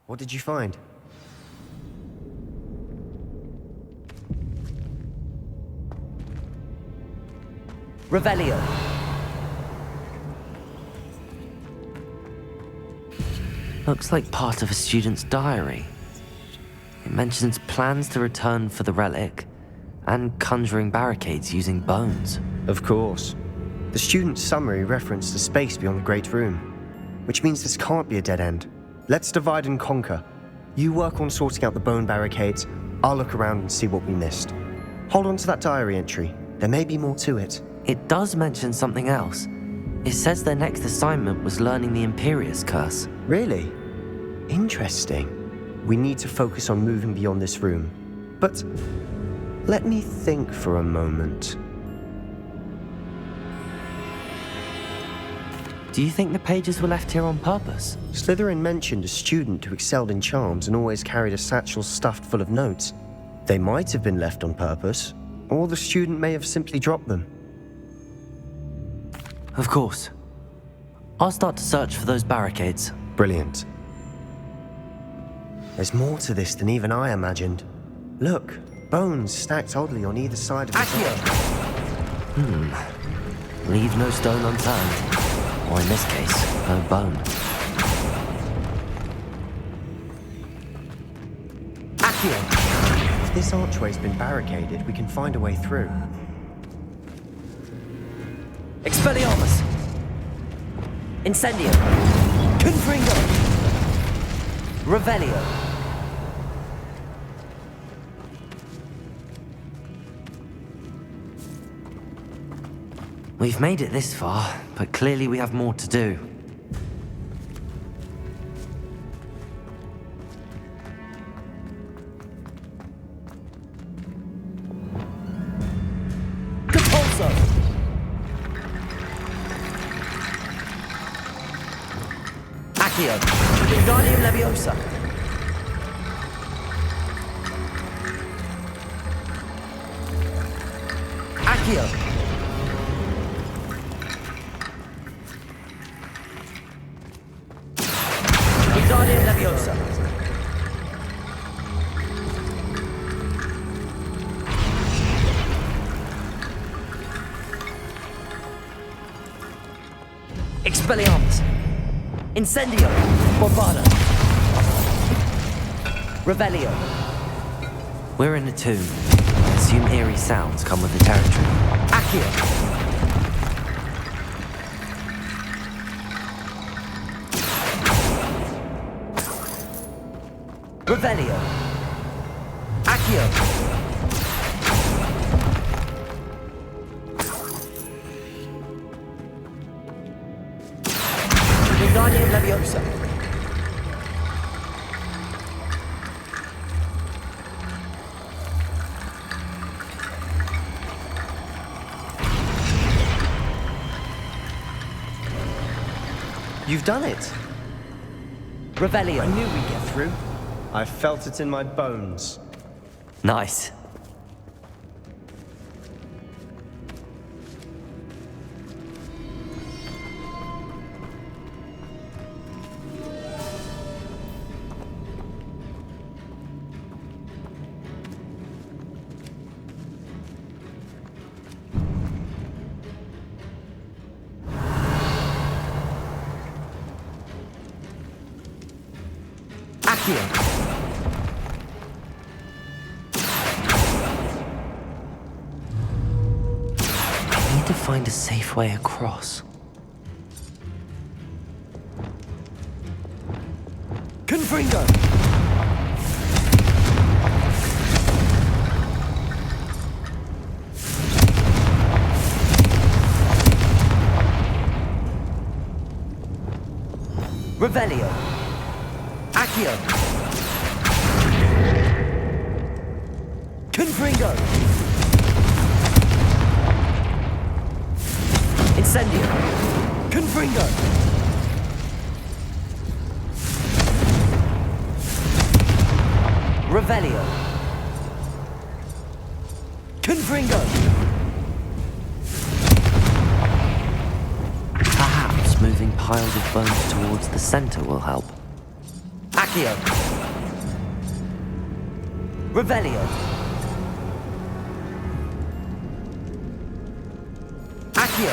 What did you find? Revelio. Looks like part of a student's diary. It mentions plans to return for the relic and conjuring barricades using bones. Of course. The student's summary referenced a space beyond the Great Room, which means this can't be a dead end. Let's divide and conquer. You work on sorting out the bone barricades, I'll look around and see what we missed. Hold on to that diary entry. There may be more to it. It does mention something else. It says their next assignment was learning the Imperius Curse. Really? Interesting. We need to focus on moving beyond this room. But let me think for a moment. Do you think the pages were left here on purpose? Slytherin mentioned a student who excelled in charms and always carried a satchel stuffed full of notes. They might have been left on purpose, or the student may have simply dropped them. Of course. I'll start to search for those barricades. Brilliant. There's more to this than even I imagined. Look, bones stacked oddly on either side of the Leave no stone unturned. Or in this case, no bone. If this archway's been barricaded, we can find a way through. Expelliarmus! Incendio! Confringo! Revelio! We've made it this far, but clearly we have more to do. Capulso! Accio! Wingardium Leviosa! Accio! Wingardium Leviosa. Expelliarmus. Incendio. Bombada. Revelio. We're in a tomb. Assume eerie sounds come with the territory. Accio. Revelio. Accio. Wingardium Leviosa. You've done it! Revelio. I knew we'd get through. I felt it in my bones. Nice. Accio. To find a safe way across. Confringo! Revelio! Accio! Confringo! Incendio! Confringo! Revelio! Confringo! Perhaps moving piles of bones towards the center will help. Accio! Revelio. Accio.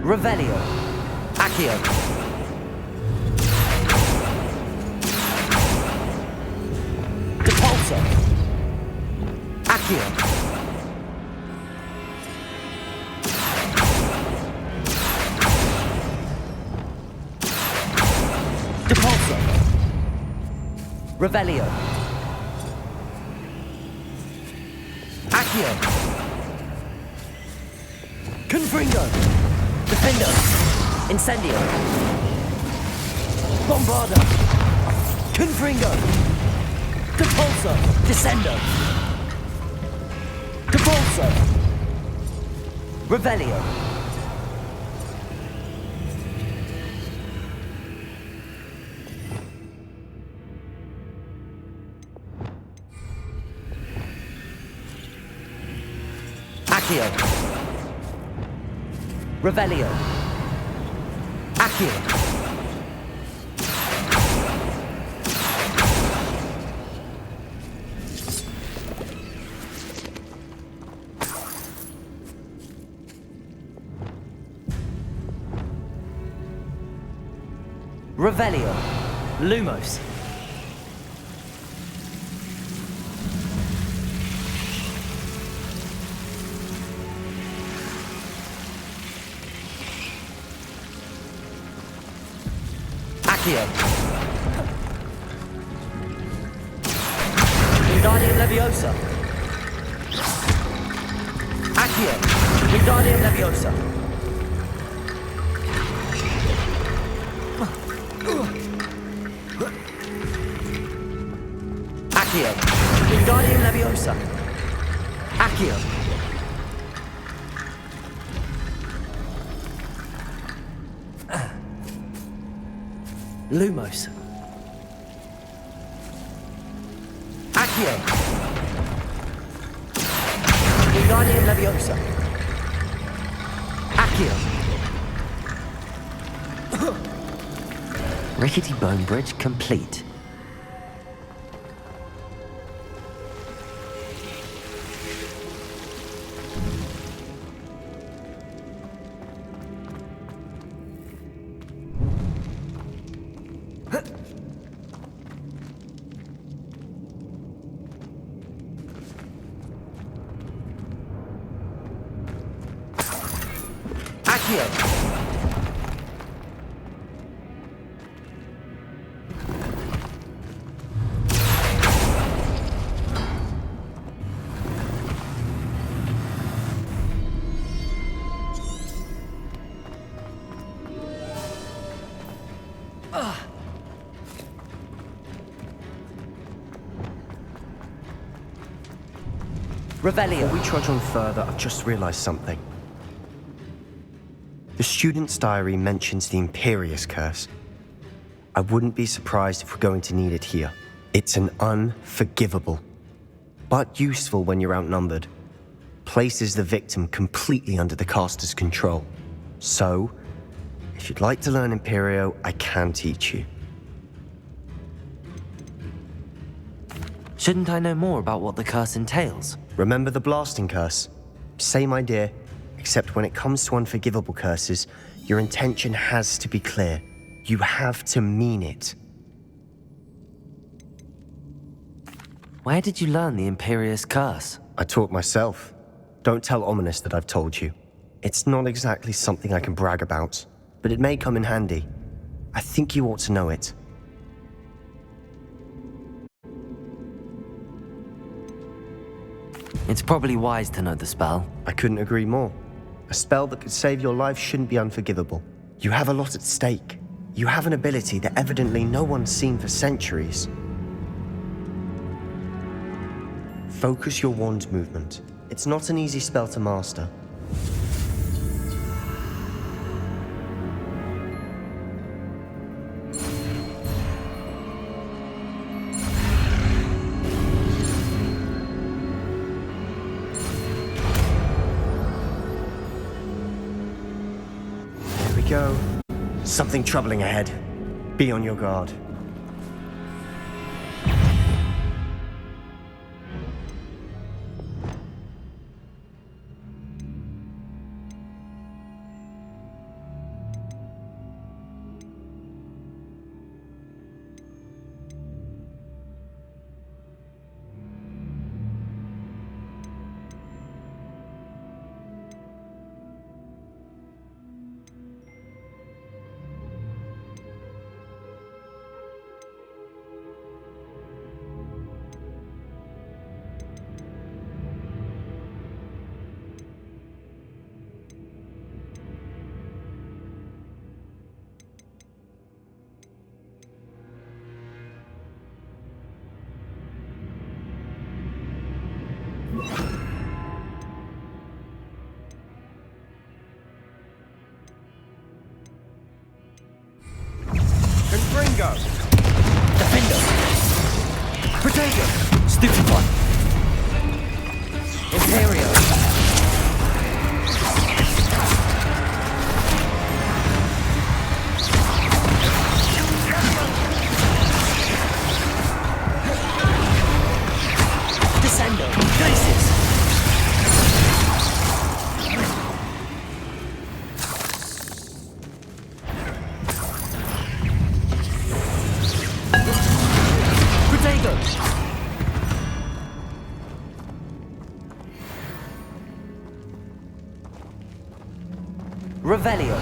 Revelio. Accio. Depulso. Accio. Depulso. Revelio. Accio. Confringo. Defendo. Incendio. Bombardo. Confringo. Depulso. Descendo. Depulso. Revelio. Accio. Revelio. Accio. Revelio. Lumos. Accio. Wingardium Leviosa. Accio. Wingardium Leviosa. Accio. Wingardium Leviosa. Accio. Lumos. Accio. Wingardium Leviosa. Accio. Rickety bone bridge complete. Accio. Revelio. Before we trudge on further, I've just realized something. The student's diary mentions the Imperious Curse. I wouldn't be surprised if we're going to need it here. It's an unforgivable, but useful when you're outnumbered. Places the victim completely under the caster's control. So, if you'd like to learn Imperio, I can teach you. Shouldn't I know more about what the curse entails? Remember the blasting curse? Same idea, except when it comes to unforgivable curses, your intention has to be clear. You have to mean it. Where did you learn the Imperious Curse? I taught myself. Don't tell Ominous that I've told you. It's not exactly something I can brag about, but it may come in handy. I think you ought to know it. It's probably wise to know the spell. I couldn't agree more. A spell that could save your life shouldn't be unforgivable. You have a lot at stake. You have an ability that evidently no one's seen for centuries. Focus your wand movement. It's not an easy spell to master. go. Something troubling ahead. Be on your guard. Confringo! Defender! Protego! Stupefy! Imperio! Descendo! Glacis! Protego! Revelio!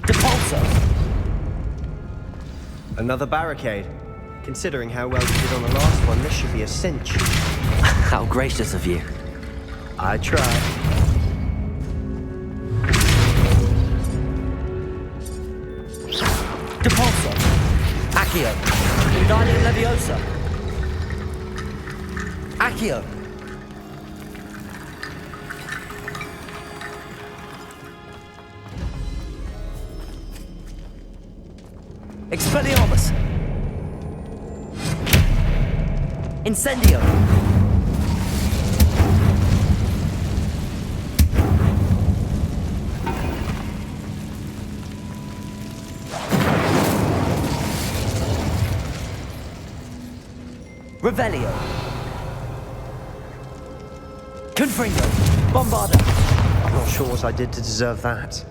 Depulso! Another barricade. Considering how well you did on the last one, this should be a cinch. How gracious of you. I tried. Depulso! Accio! Wingardium Leviosa! Accio! Expelliarmus! Incendio! Revelio! Confringo! Bombarda! I'm not sure what I did to deserve that.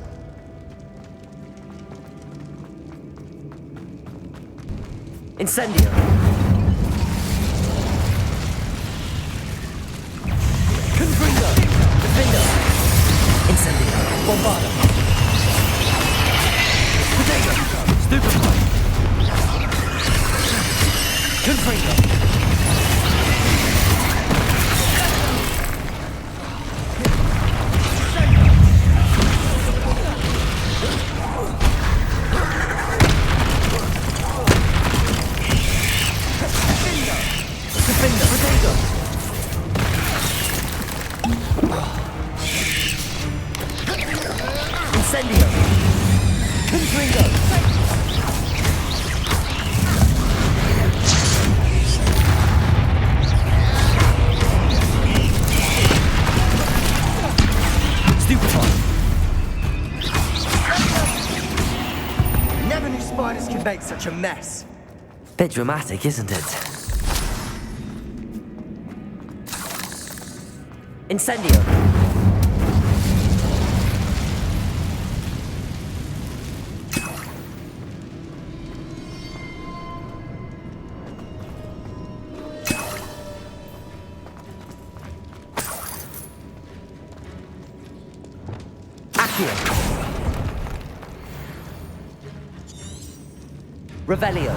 Incendio! Confringo! Defender! Incendio! Bombarda! Protego! Stupefy! Confringo! Defender! Protego! Incendio! Confringo! Stupefy! Never knew spiders could make such a mess. Bit dramatic, isn't it? Incendio! Accio! Revelio!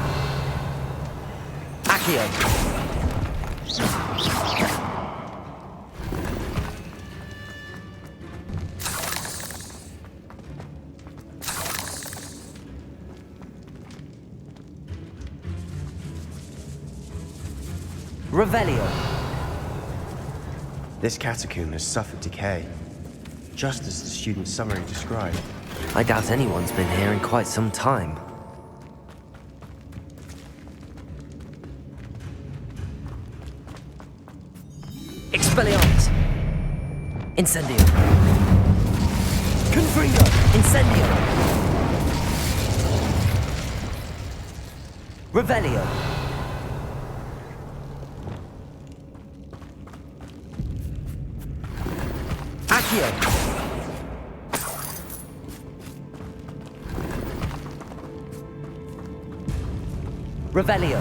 Accio! Revelio! This catacomb has suffered decay, just as the student's summary described. I doubt anyone's been here in quite some time. Expelliarmus! Incendio. Confringo. Incendio. Revelio. Accio. Revelio.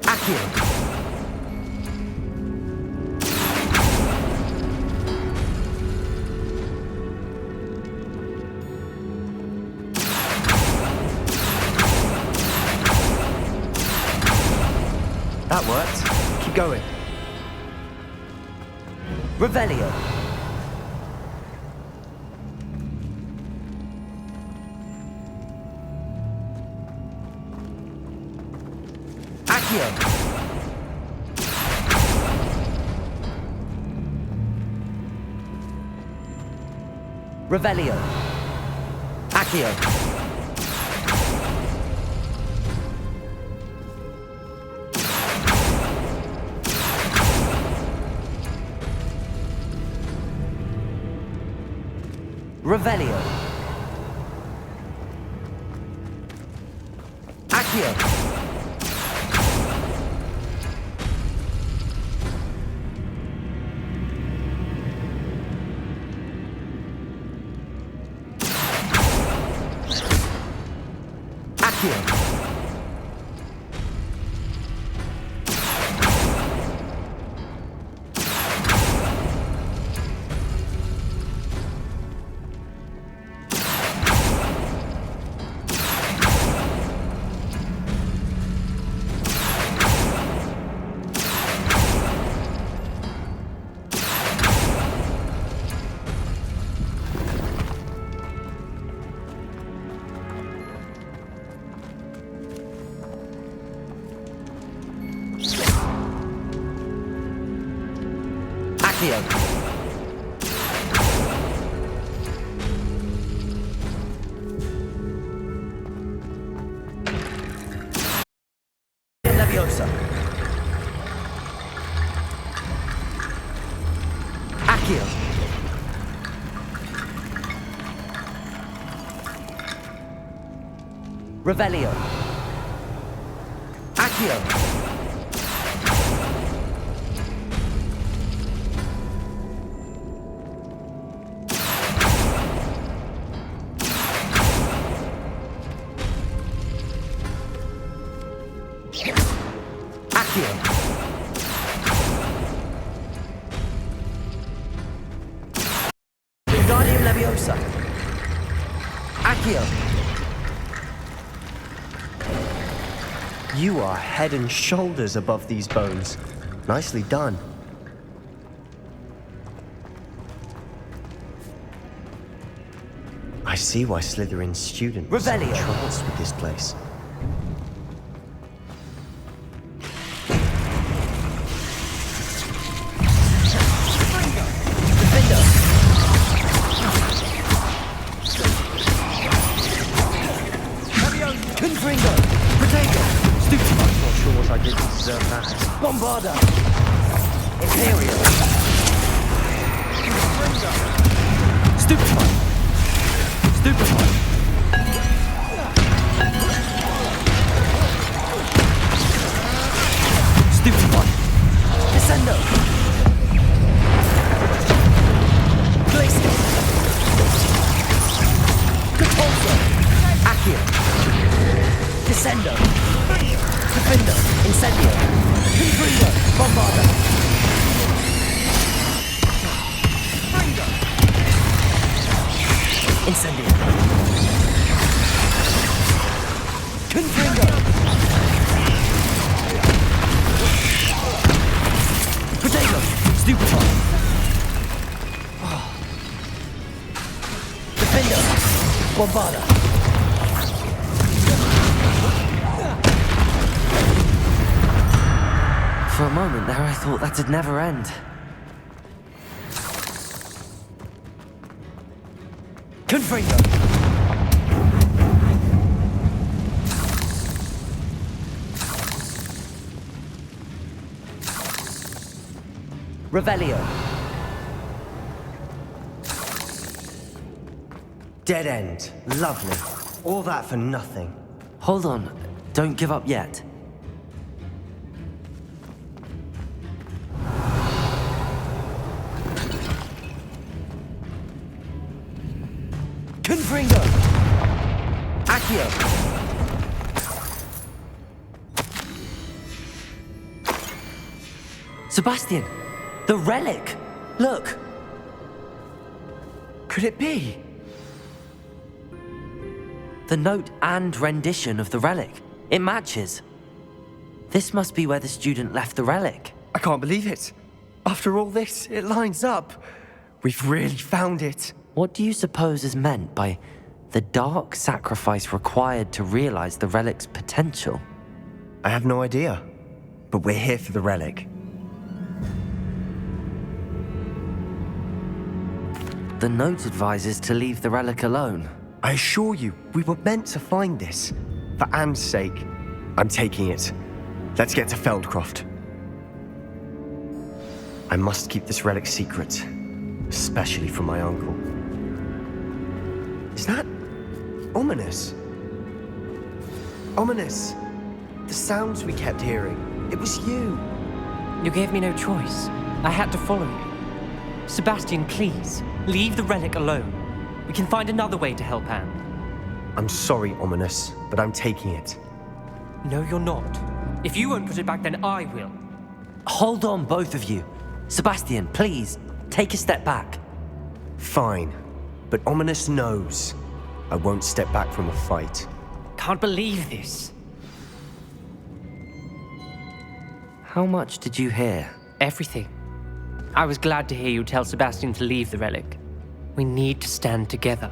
Accio. That worked. Keep going. Revelio. Accio. Revelio. Accio. Revelio. Accio. Accio. Accio. Leviosa. Accio. Revelio. Accio. Accio. Wingardium Leviosa. Accio. You are head and shoulders above these bones. Nicely done. I see why Slytherin's students are Revelio. entranced with this place. Defender. Confringo. Protego. Stupefy. Not sure what I did to deserve that. Bombarda. Imperial. Stupefy. Stupefy. Stupefy. Descendo. Glacier. Catapulto. Accio. Descendo. Defender. Incendio. Confringo. Bombarda. Incendio. Confringo. Protego. Stupefy. Defender. Bombarda. For a moment there, I thought that'd never end. Confringo! Revelio. Dead end. Lovely. All that for nothing. Hold on, don't give up yet. Confringo! Accio! Sebastian! The relic! Look! Could it be? The note and rendition of the relic. It matches. This must be where the student left the relic. I can't believe it. After all this, it lines up. We've really found it. What do you suppose is meant by the dark sacrifice required to realize the relic's potential? I have no idea. But we're here for the relic. The note advises to leave the relic alone. I assure you, we were meant to find this. For Anne's sake, I'm taking it. Let's get to Feldcroft. I must keep this relic secret, especially from my uncle. Is that ominous? Ominous. The sounds we kept hearing. It was you. You gave me no choice. I had to follow you. Sebastian, please, leave the relic alone. We can find another way to help Anne. I'm sorry, Ominous, but I'm taking it. No, you're not. If you won't put it back, then I will. Hold on, both of you. Sebastian, please, take a step back. Fine, but Ominous knows I won't step back from a fight. Can't believe this. How much did you hear? Everything. I was glad to hear you tell Sebastian to leave the relic. We need to stand together.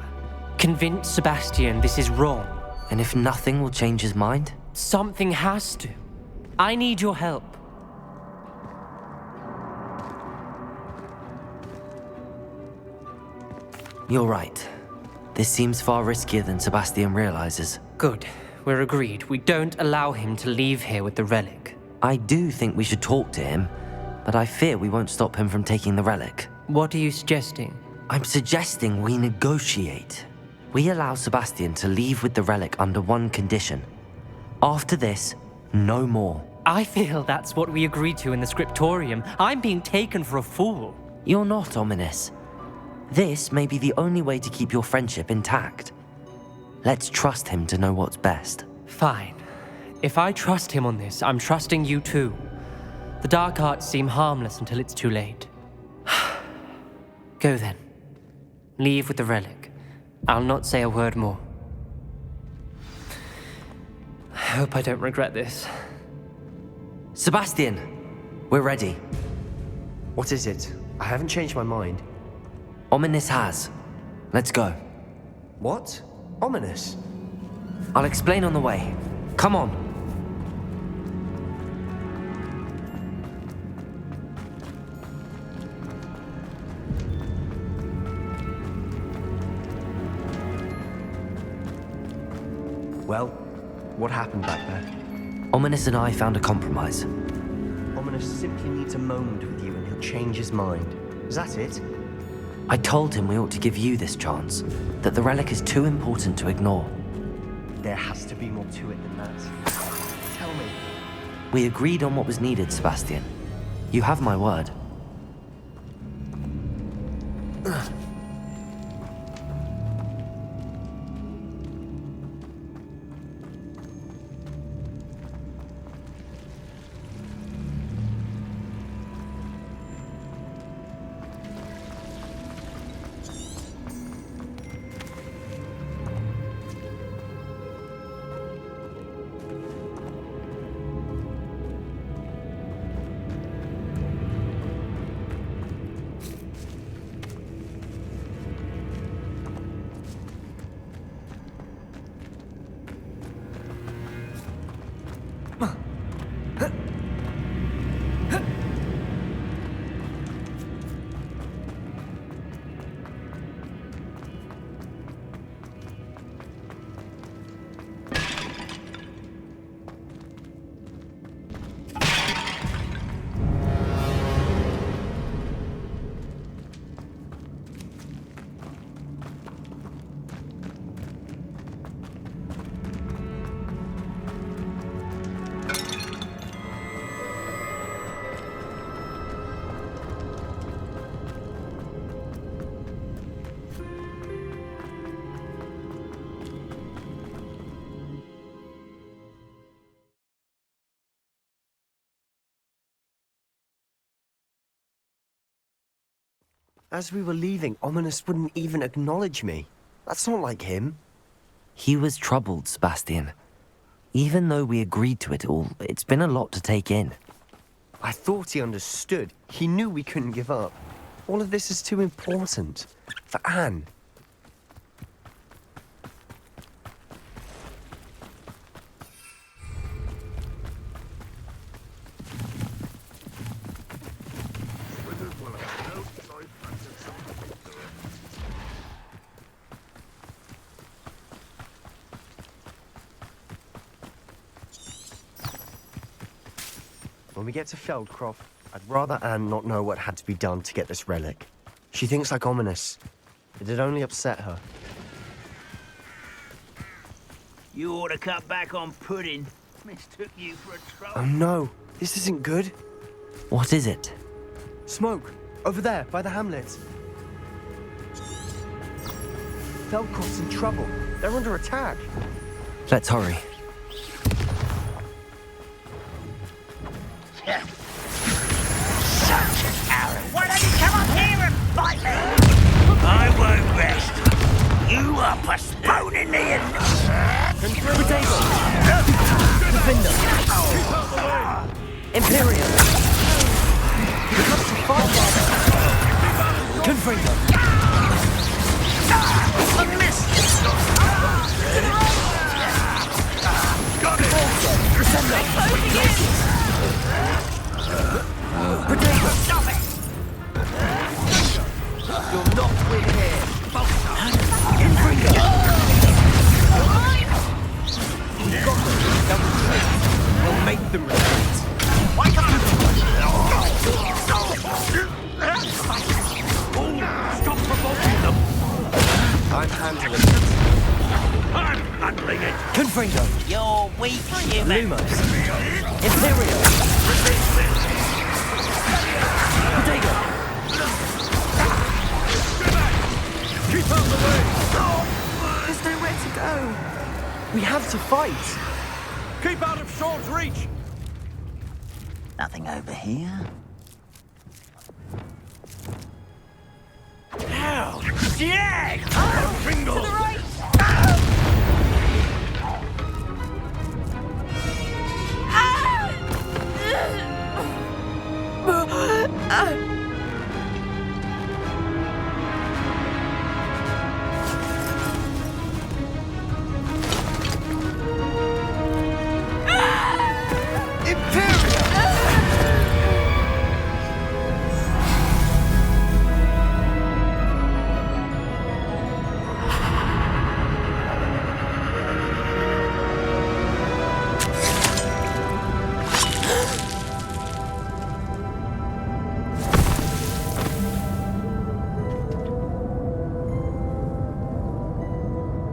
Convince Sebastian this is wrong. And if nothing will change his mind? Something has to. I need your help. You're right. This seems far riskier than Sebastian realizes. Good. We're agreed. We don't allow him to leave here with the relic. I do think we should talk to him, but I fear we won't stop him from taking the relic. What are you suggesting? I'm suggesting we negotiate. We allow Sebastian to leave with the relic under one condition. After this, no more. I feel that's what we agreed to in the scriptorium. I'm being taken for a fool. You're not, Ominous. This may be the only way to keep your friendship intact. Let's trust him to know what's best. Fine. If I trust him on this, I'm trusting you too. The dark arts seem harmless until it's too late. Go then. Leave with the relic. I'll not say a word more. I hope I don't regret this. Sebastian, we're ready. What is it? I haven't changed my mind. Ominous has. Let's go. What? Ominous? I'll explain on the way. Come on. Well, what happened back there? Ominous and I found a compromise. Ominous simply needs a moment with you and he'll change his mind. Is that it? I told him we ought to give you this chance, that the relic is too important to ignore. There has to be more to it than that. Tell me. We agreed on what was needed, Sebastian. You have my word. As we were leaving, Ominous wouldn't even acknowledge me. That's not like him. He was troubled, Sebastian. Even though we agreed to it all, it's been a lot to take in. I thought he understood. He knew we couldn't give up. All of this is too important. For Anne. When we get to Feldcroft, I'd rather Anne not know what had to be done to get this relic. She thinks like Ominous. It'd only upset her. You ought to cut back on pudding. Mistook you for a troll. Oh no, this isn't good. What is it? Smoke, over there, by the hamlet. Feldcroft's in trouble. They're under attack. Let's hurry. Such an arrow. Why don't you come up here and fight me? I won't rest. You are postponing me and... Potato! Defender! Imperium! Confringo! I missed it. Got it. Potato! Stop it. You'll not win here. We'll make them retreat. Why can't Stop provoking them! I'm handling it. I'm handling it! Confringo! You're weak, human. Lumos! Imperium! Potato! Keep out the way! There's nowhere to go. We have to fight. Keep out of short reach! Nothing over here. Now! Yeah! Bingo! To the right.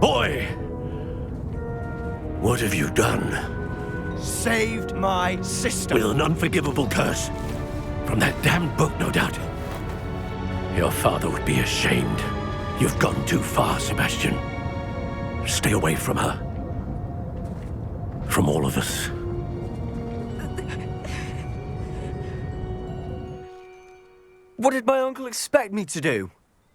Boy! What have you done? Saved my sister. With an unforgivable curse. From that damned book, no doubt. Your father would be ashamed. You've gone too far, Sebastian. Stay away from her. From all of us. What did my uncle expect me to do?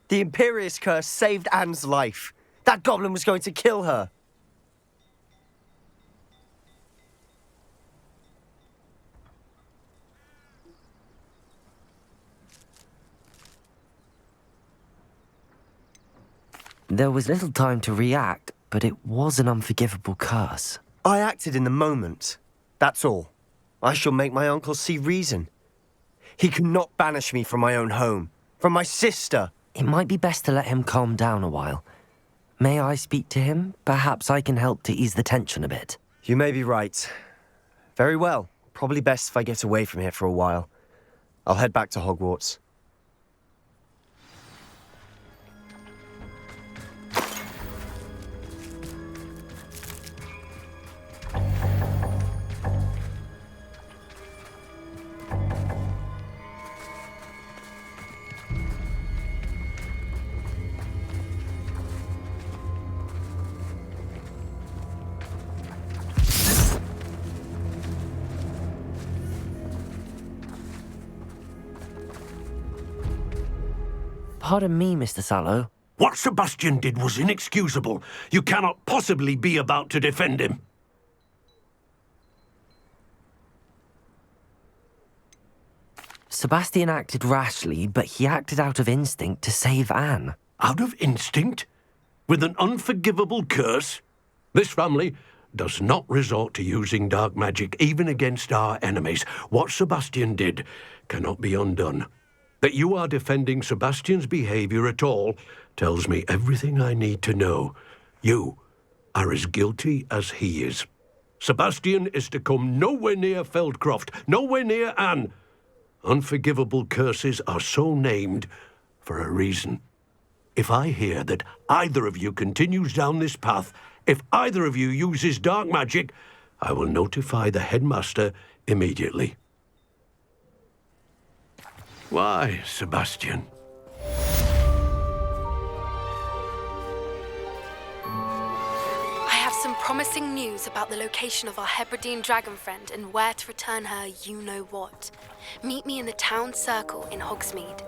The Imperious curse saved Anne's life. That goblin was going to kill her. There was little time to react, but it was an unforgivable curse. I acted in the moment. That's all. I shall make my uncle see reason. He cannot banish me from my own home, from my sister. It might be best to let him calm down a while. May I speak to him? Perhaps I can help to ease the tension a bit. You may be right. Very well. Probably best if I get away from here for a while. I'll head back to Hogwarts. Pardon me, Mr. Sallow. What Sebastian did was inexcusable. You cannot possibly be about to defend him. Sebastian acted rashly, but he acted out of instinct to save Anne. Out of instinct? With an unforgivable curse? This family does not resort to using dark magic even against our enemies. What Sebastian did cannot be undone. That you are defending Sebastian's behavior at all tells me everything I need to know. You are as guilty as he is. Sebastian is to come nowhere near Feldcroft, nowhere near Anne. Unforgivable curses are so named for a reason. If I hear that either of you continues down this path, if either of you uses dark magic, I will notify the headmaster immediately. Why, Sebastian? I have some promising news about the location of our Hebridean dragon friend and where to return her you-know-what. Meet me in the town circle in Hogsmeade.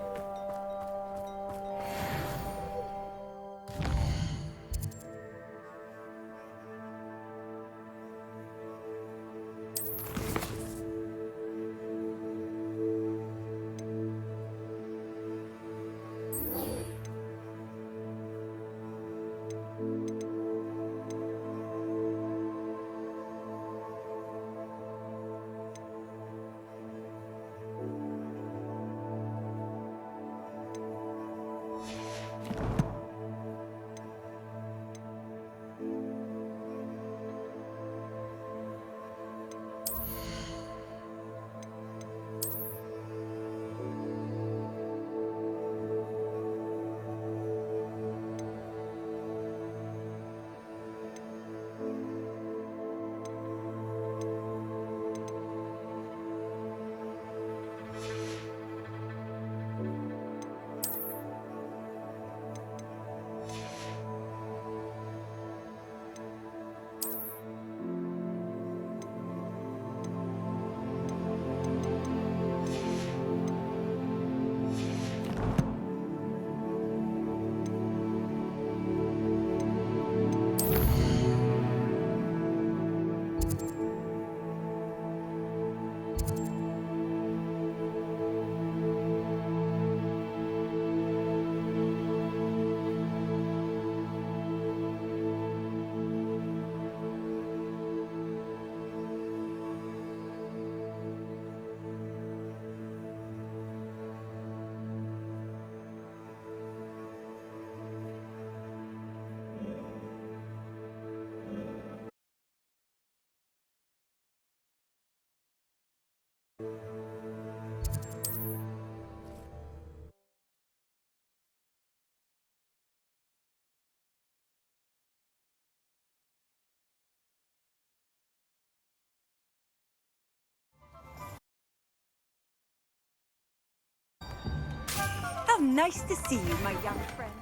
How nice to see you, my young friend.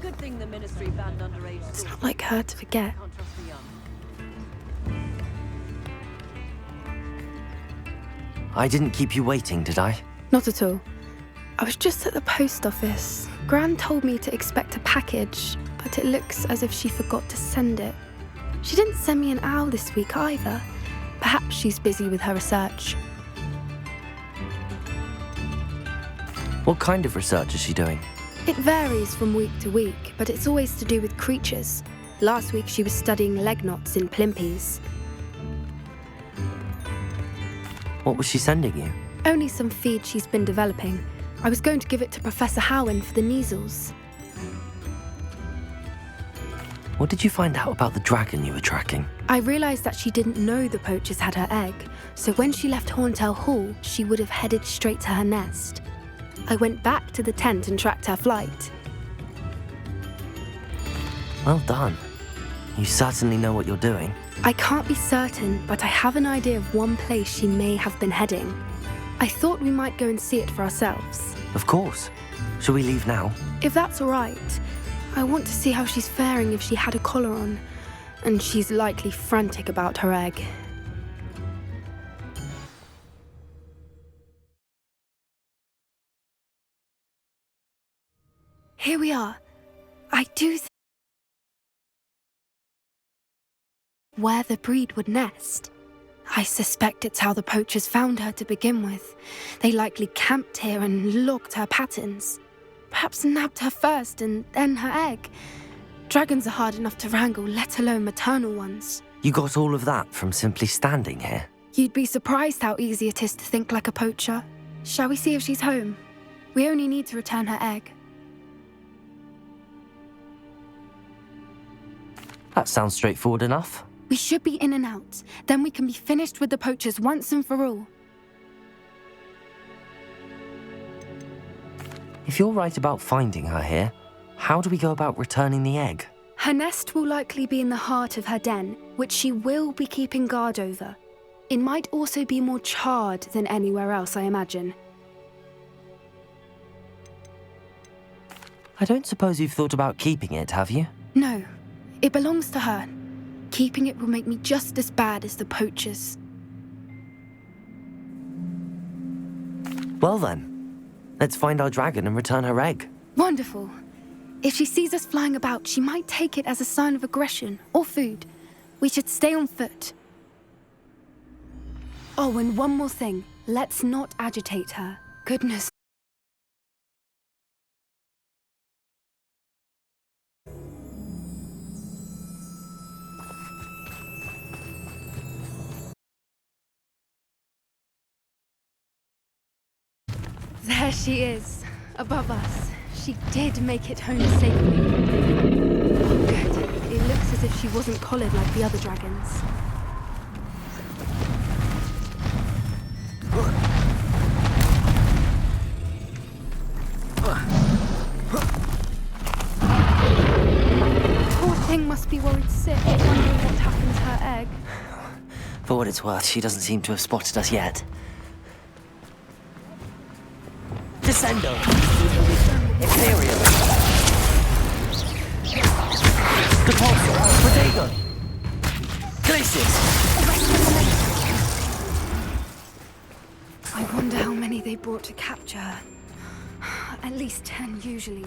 Good thing the ministry banned underage. It's not like her to forget. Can't trust the young. I didn't keep you waiting, did I? Not at all. I was just at the post office. Gran told me to expect a package, but it looks as if she forgot to send it. She didn't send me an owl this week either. Perhaps she's busy with her research. What kind of research is she doing? It varies from week to week, but it's always to do with creatures. Last week she was studying leg knots in plimpies. What was she sending you? Only some feed she's been developing. I was going to give it to Professor Howen for the measles. What did you find out about the dragon you were tracking? I realised that she didn't know the poachers had her egg, so when she left Horntail Hall, she would have headed straight to her nest. I went back to the tent and tracked her flight. Well done. You certainly know what you're doing. I can't be certain, but I have an idea of one place she may have been heading. I thought we might go and see it for ourselves. Of course. Shall we leave now? If that's all right. I want to see how she's faring if she had a collar on. And she's likely frantic about her egg. Here we are. I do think where the breed would nest. I suspect it's how the poachers found her to begin with. They likely camped here and logged her patterns. Perhaps nabbed her first and then her egg. Dragons are hard enough to wrangle, let alone maternal ones. You got all of that from simply standing here? You'd be surprised how easy it is to think like a poacher. Shall we see if she's home? We only need to return her egg. That sounds straightforward enough. We should be in and out. Then we can be finished with the poachers once and for all. If you're right about finding her here, how do we go about returning the egg? Her nest will likely be in the heart of her den, which she will be keeping guard over. It might also be more charred than anywhere else, I imagine. I don't suppose you've thought about keeping it, have you? No, it belongs to her. Keeping it will make me just as bad as the poachers. Well then, let's find our dragon and return her egg. Wonderful. If she sees us flying about, she might take it as a sign of aggression or food. We should stay on foot. Oh, and one more thing. Let's not agitate her. Goodness. There she is, above us. She did make it home safely. Oh, good. It looks as if she wasn't collared like the other dragons. Poor thing must be worried sick, wondering what happened to her egg. For what it's worth, she doesn't seem to have spotted us yet. Descendo! Imperial! Depulso! Protego! Glacius! I wonder how many they brought to capture her. At least 10, usually.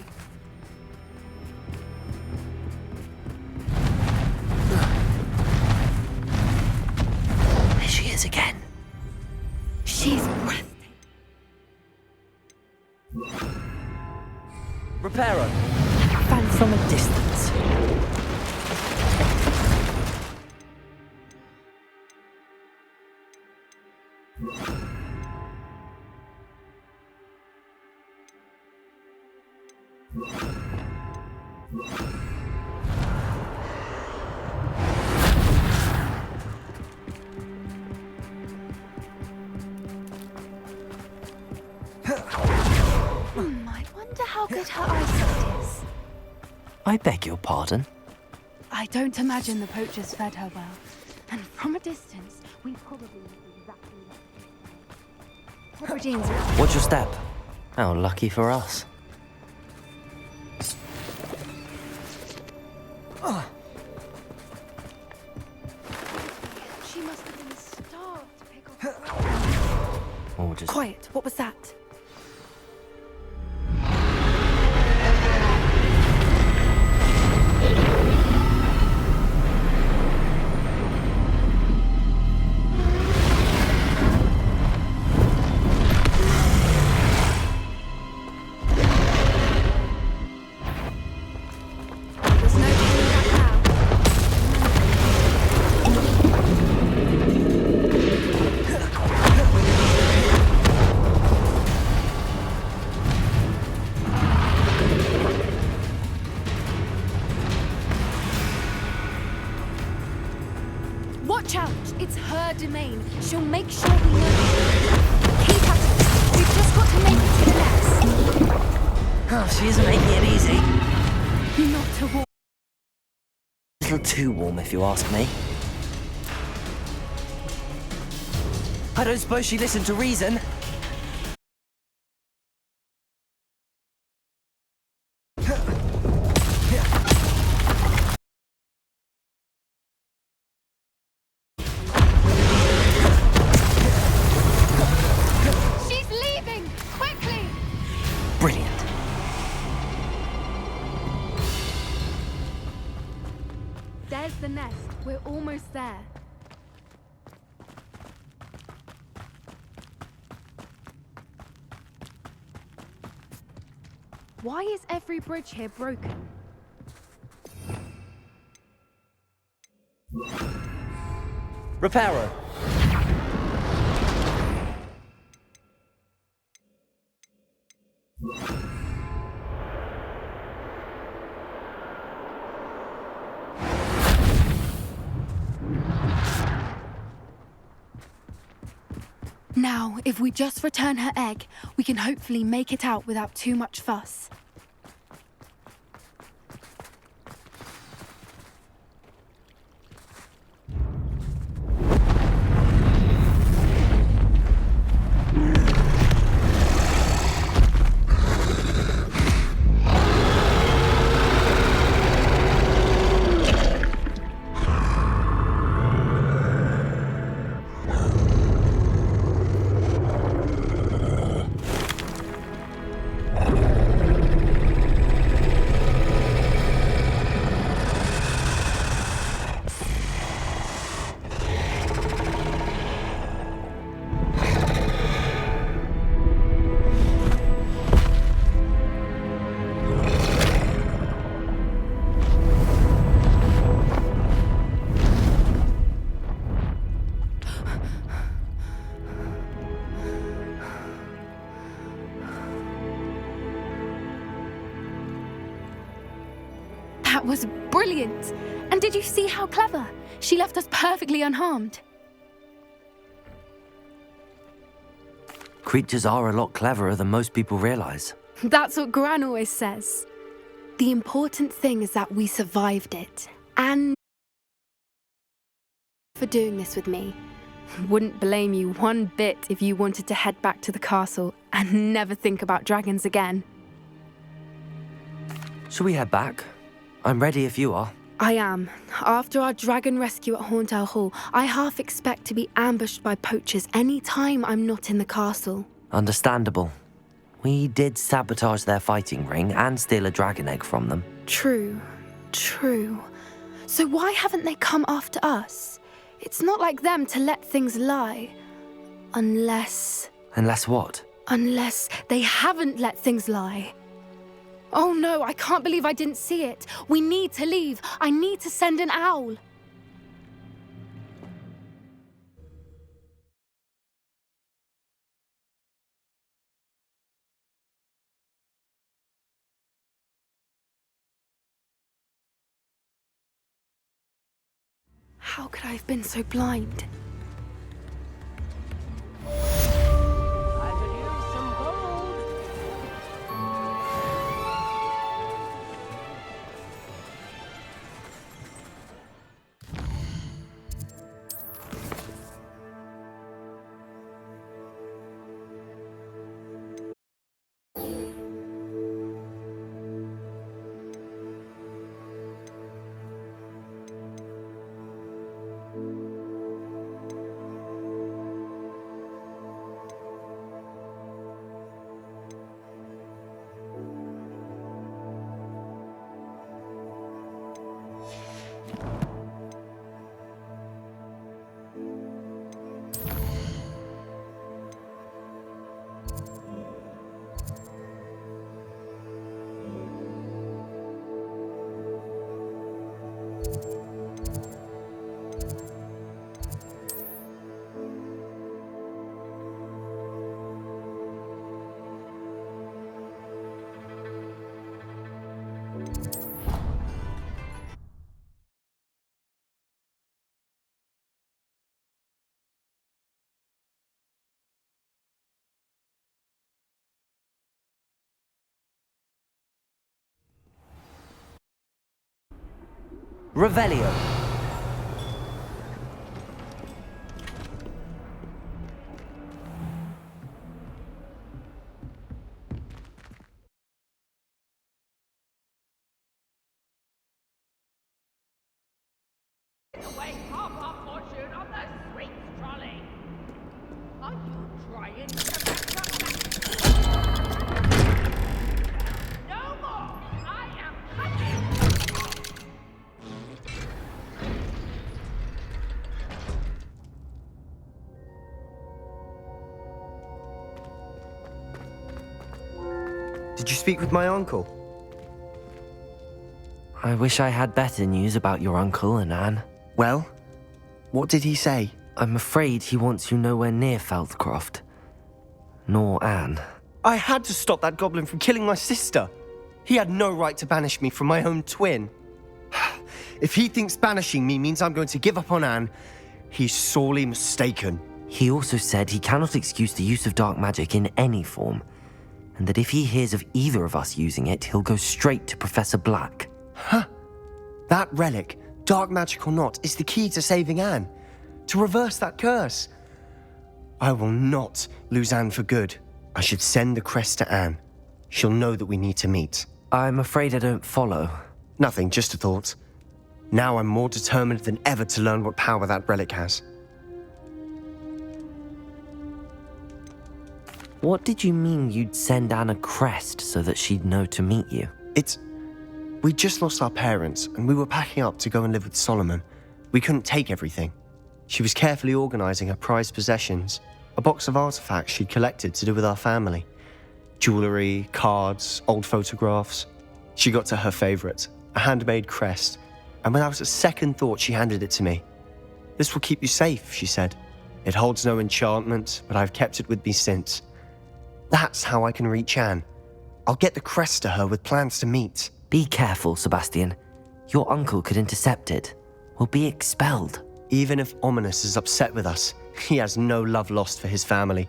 There she is again. She's breathtaking. Reparo! Fan from a distance. I wonder how good her eyesight is. I beg your pardon? I don't imagine the poachers fed her well. And from a distance, we probably look exactly like Hebrideans. Watch your step. How lucky for us. She must have been starved to pick off. Or just... Quiet, what was that? There's no turning back now. Watch out! It's her domain. She'll make sure we know. Keep at it. We've just got to make it to the nest. Oh, she isn't making it easy. Not to walk. A little too warm, if you ask me. I don't suppose she listened to reason. There's the nest. We're almost there. Why is every bridge here broken? Repairer! Now, if we just return her egg, we can hopefully make it out without too much fuss. That was brilliant! And did you see how clever? She left us perfectly unharmed. Creatures are a lot cleverer than most people realize. That's what Gran always says. The important thing is that we survived it. And for doing this with me. Wouldn't blame you one bit if you wanted to head back to the castle and never think about dragons again. Shall we head back? I'm ready if you are. I am. After our dragon rescue at Hauntow Hall, I half expect to be ambushed by poachers any time I'm not in the castle. Understandable. We did sabotage their fighting ring and steal a dragon egg from them. True. So why haven't they come after us? It's not like them to let things lie. Unless what? Unless they haven't let things lie. Oh no, I can't believe I didn't see it. We need to leave. I need to send an owl. How could I have been so blind? Revelio. Away half our fortune on the sweets trolley. Are you trying to No more! I am coming! Did you speak with my uncle? I wish I had better news about your uncle and Anne. Well, what did he say? I'm afraid he wants you nowhere near Feldcroft. Nor Anne. I had to stop that goblin from killing my sister. He had no right to banish me from my own twin. If he thinks banishing me means I'm going to give up on Anne, he's sorely mistaken. He also said he cannot excuse the use of dark magic in any form, and that if he hears of either of us using it, he'll go straight to Professor Black. Huh. That relic, dark magic or not, is the key to saving Anne. To reverse that curse. I will not lose Anne for good. I should send the crest to Anne. She'll know that we need to meet. I'm afraid I don't follow. Nothing, just a thought. Now I'm more determined than ever to learn what power that relic has. What did you mean you'd send Anne a crest so that she'd know to meet you? We just lost our parents, and we were packing up to go and live with Solomon. We couldn't take everything. She was carefully organizing her prized possessions, a box of artifacts she'd collected to do with our family. Jewelry, cards, old photographs. She got to her favorite, a handmade crest, and without a second thought she handed it to me. This will keep you safe, she said. It holds no enchantment, but I've kept it with me since. That's how I can reach Anne. I'll get the crest to her with plans to meet. Be careful, Sebastian. Your uncle could intercept it. We'll be expelled. Even if Ominous is upset with us, he has no love lost for his family.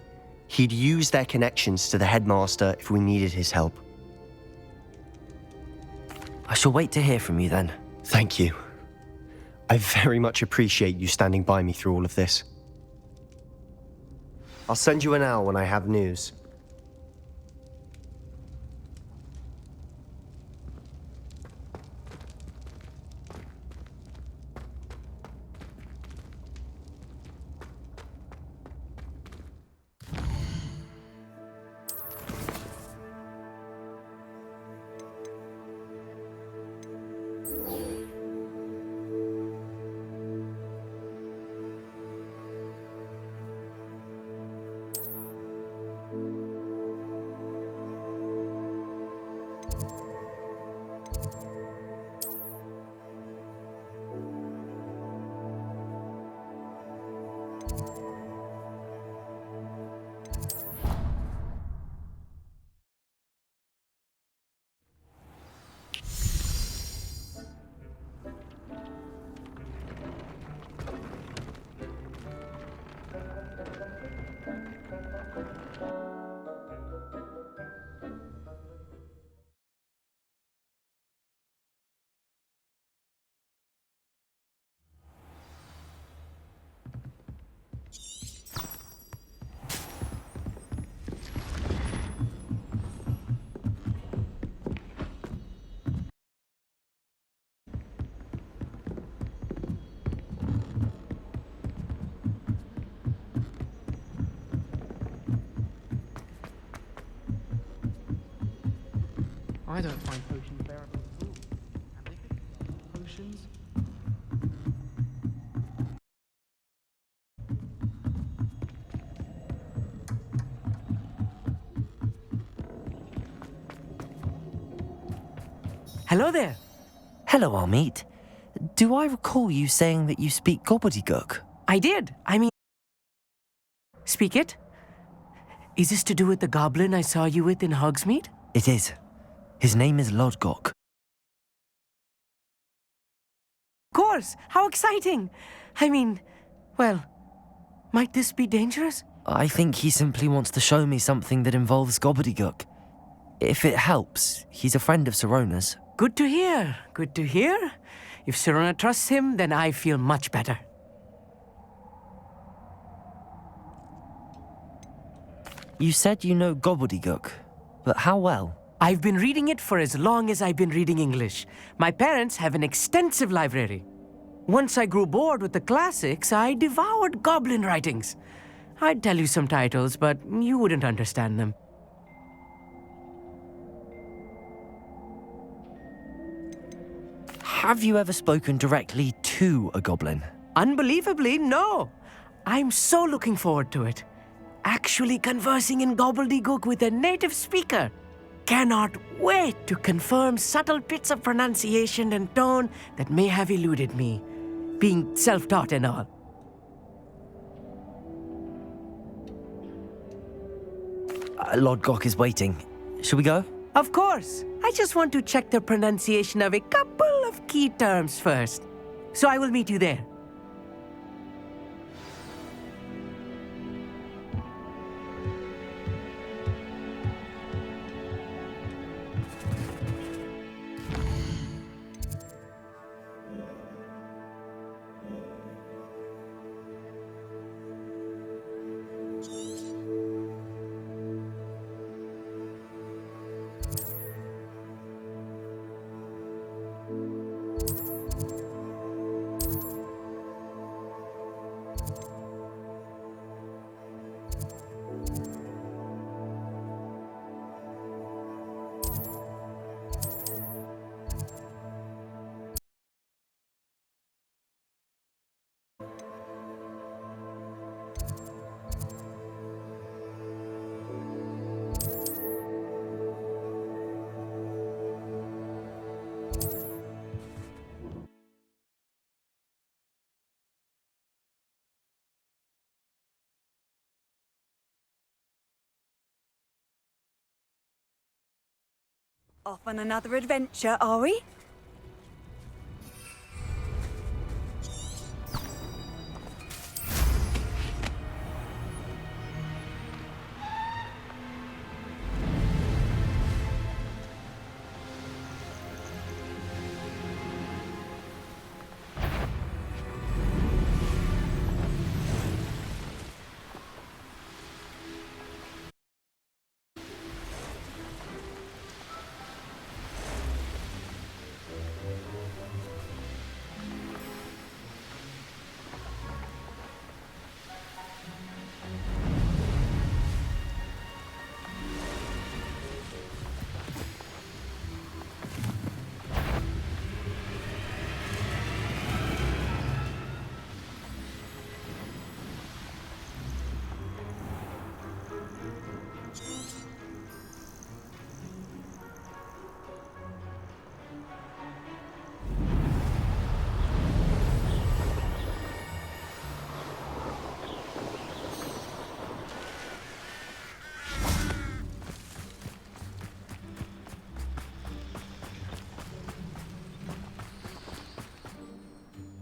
He'd use their connections to the headmaster if we needed his help. I shall wait to hear from you then. Thank you. I very much appreciate you standing by me through all of this. I'll send you an owl when I have news. I don't find potions bearable at all. And they could potions. Hello there. Hello, Armeet. Do I recall you saying that you speak gobbledygook? I did. Speak it? Is this to do with the goblin I saw you with in Hogsmeade? It is. His name is Lodgok. Of course! How exciting! Well, might this be dangerous? I think he simply wants to show me something that involves gobbledygook. If it helps, he's a friend of Sirona's. Good to hear. Good to hear. If Sirona trusts him, then I feel much better. You said you know gobbledygook, but how well? I've been reading it for as long as I've been reading English. My parents have an extensive library. Once I grew bored with the classics, I devoured goblin writings. I'd tell you some titles, but you wouldn't understand them. Have you ever spoken directly to a goblin? Unbelievably, no. I'm so looking forward to it. Actually conversing in gobbledygook with a native speaker. cannot wait to confirm subtle bits of pronunciation and tone that may have eluded me, being self-taught and all. Lord Gok is waiting. Shall we go? Of course. I just want to check the pronunciation of a couple of key terms first. So I will meet you there. Off on another adventure, are we?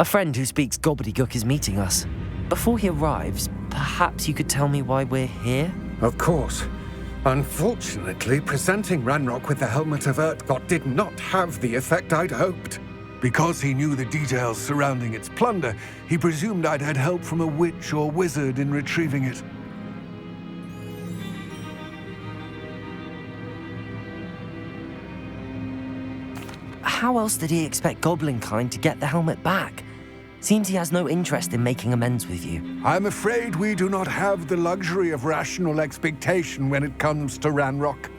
A friend who speaks gobbledygook is meeting us. Before he arrives, perhaps you could tell me why we're here? Of course. Unfortunately, presenting Ranrock with the Helmet of Urtkot did not have the effect I'd hoped. Because he knew the details surrounding its plunder, he presumed I'd had help from a witch or wizard in retrieving it. How else did he expect Goblinkind to get the helmet back? Seems he has no interest in making amends with you. I'm afraid we do not have the luxury of rational expectation when it comes to Ranrock.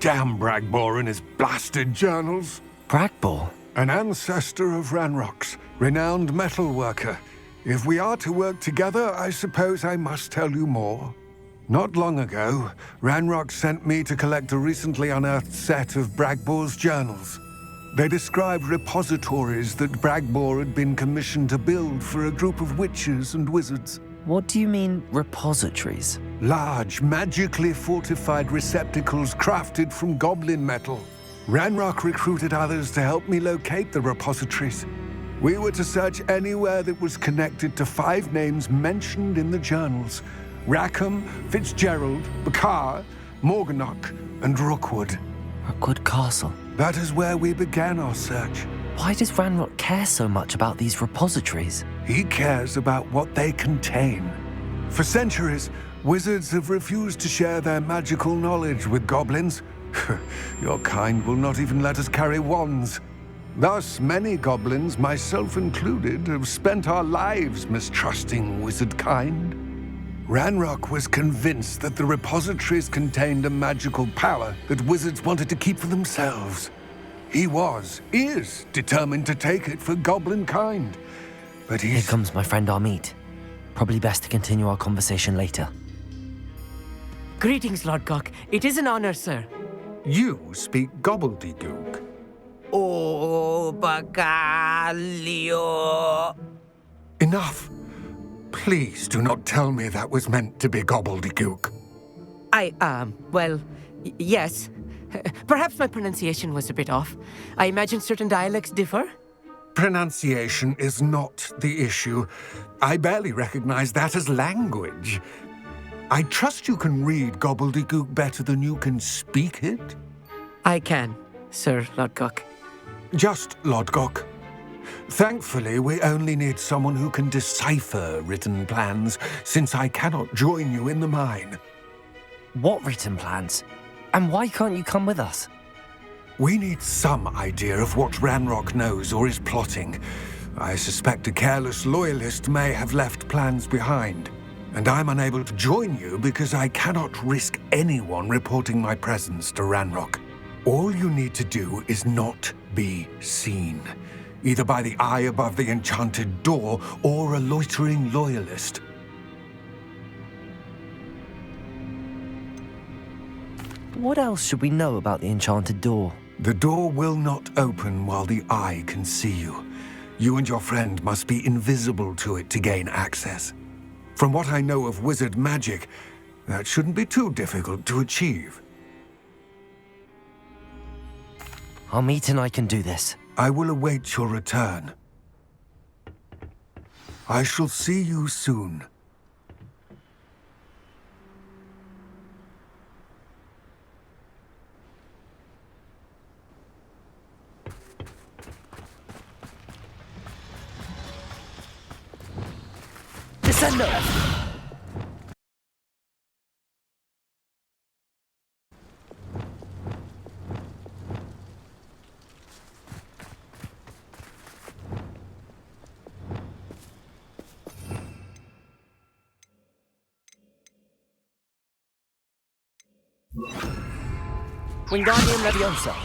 Damn Bragbor and his blasted journals. Bragbor? An ancestor of Ranrock's, renowned metal worker. If we are to work together, I suppose I must tell you more. Not long ago, Ranrock sent me to collect a recently unearthed set of Bragbor's journals. They described repositories that Bragbor had been commissioned to build for a group of witches and wizards. What do you mean, repositories? Large, magically fortified receptacles crafted from goblin metal. Ranrock recruited others to help me locate the repositories. We were to search anywhere that was connected to 5 names mentioned in the journals: Rackham, Fitzgerald, Bakar, Morganach, and Rookwood. Rookwood Castle. That is where we began our search. Why does Ranrock care so much about these repositories? He cares about what they contain. For centuries, wizards have refused to share their magical knowledge with goblins. Your kind will not even let us carry wands. Thus, many goblins, myself included, have spent our lives mistrusting wizard kind. Ranrock was convinced that the repositories contained a magical power that wizards wanted to keep for themselves. He is determined to take it for goblin kind. But Here comes my friend Amit. Probably best to continue our conversation later. Greetings, Lord Gok. It is an honor, sir. You speak gobbledygook. Oh, bagaglio. Enough. Please do not tell me that was meant to be gobbledygook. Yes. Perhaps my pronunciation was a bit off. I imagine certain dialects differ. Pronunciation is not the issue. I barely recognize that as language. I trust you can read gobbledygook better than you can speak it? I can, Sir Lodgok. Just Lodgok. Thankfully, we only need someone who can decipher written plans, since I cannot join you in the mine. What written plans? And why can't you come with us? We need some idea of what Ranrock knows or is plotting. I suspect a careless loyalist may have left plans behind. And I'm unable to join you because I cannot risk anyone reporting my presence to Ranrock. All you need to do is not be seen, either by the eye above the enchanted door or a loitering loyalist. What else should we know about the enchanted door? The door will not open while the eye can see you. You and your friend must be invisible to it to gain access. From what I know of wizard magic, that shouldn't be too difficult to achieve. Amit and I can do this. I will await your return. I shall see you soon. Descendo! Wingardium Leviosa.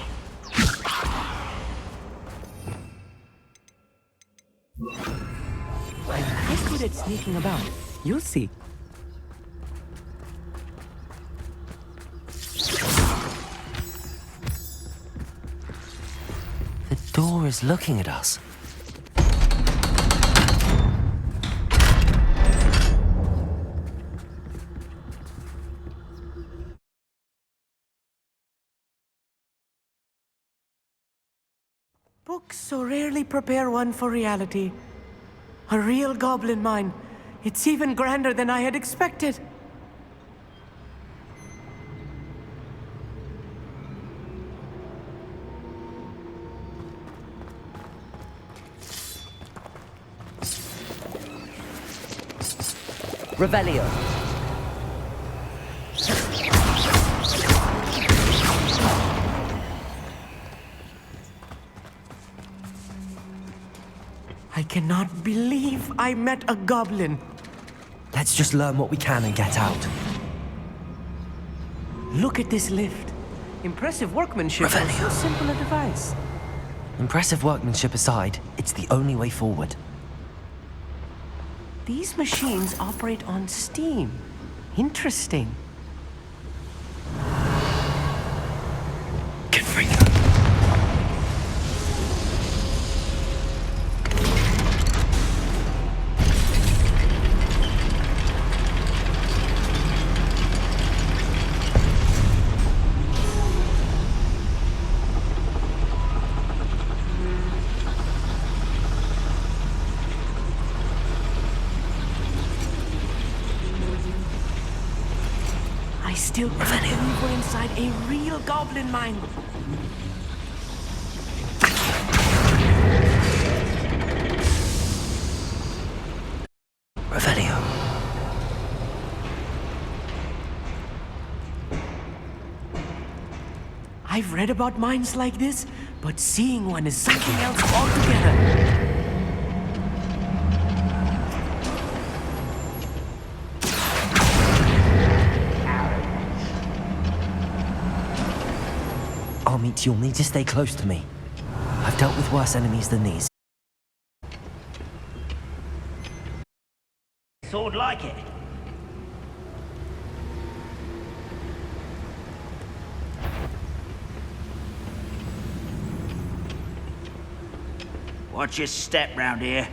I'm quite good at sneaking about. You'll see. The door is looking at us. Books so rarely prepare one for reality. A real goblin mine. It's even grander than I had expected. Revelio. I cannot believe I met a goblin. Let's just learn what we can and get out. Look at this lift. Impressive workmanship for so simple a device. Impressive workmanship aside, it's the only way forward. These machines operate on steam. Interesting. I still can't believe we're inside a real goblin mine. Revelio. I've read about mines like this, but seeing one is something else altogether. Amit, you'll need to stay close to me. I've dealt with worse enemies than these. Sword like it. Watch your step round here.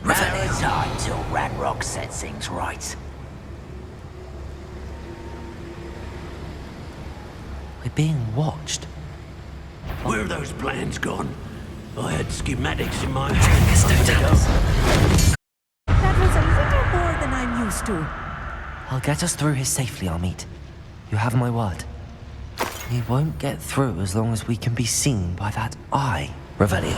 Now it's time till Radrock sets things right. We're being watched. Where are those plans gone? I had schematics in my That was a little more than I'm used to. I'll get us through here safely, Amit. You have my word. We won't get through as long as we can be seen by that eye, Revelio.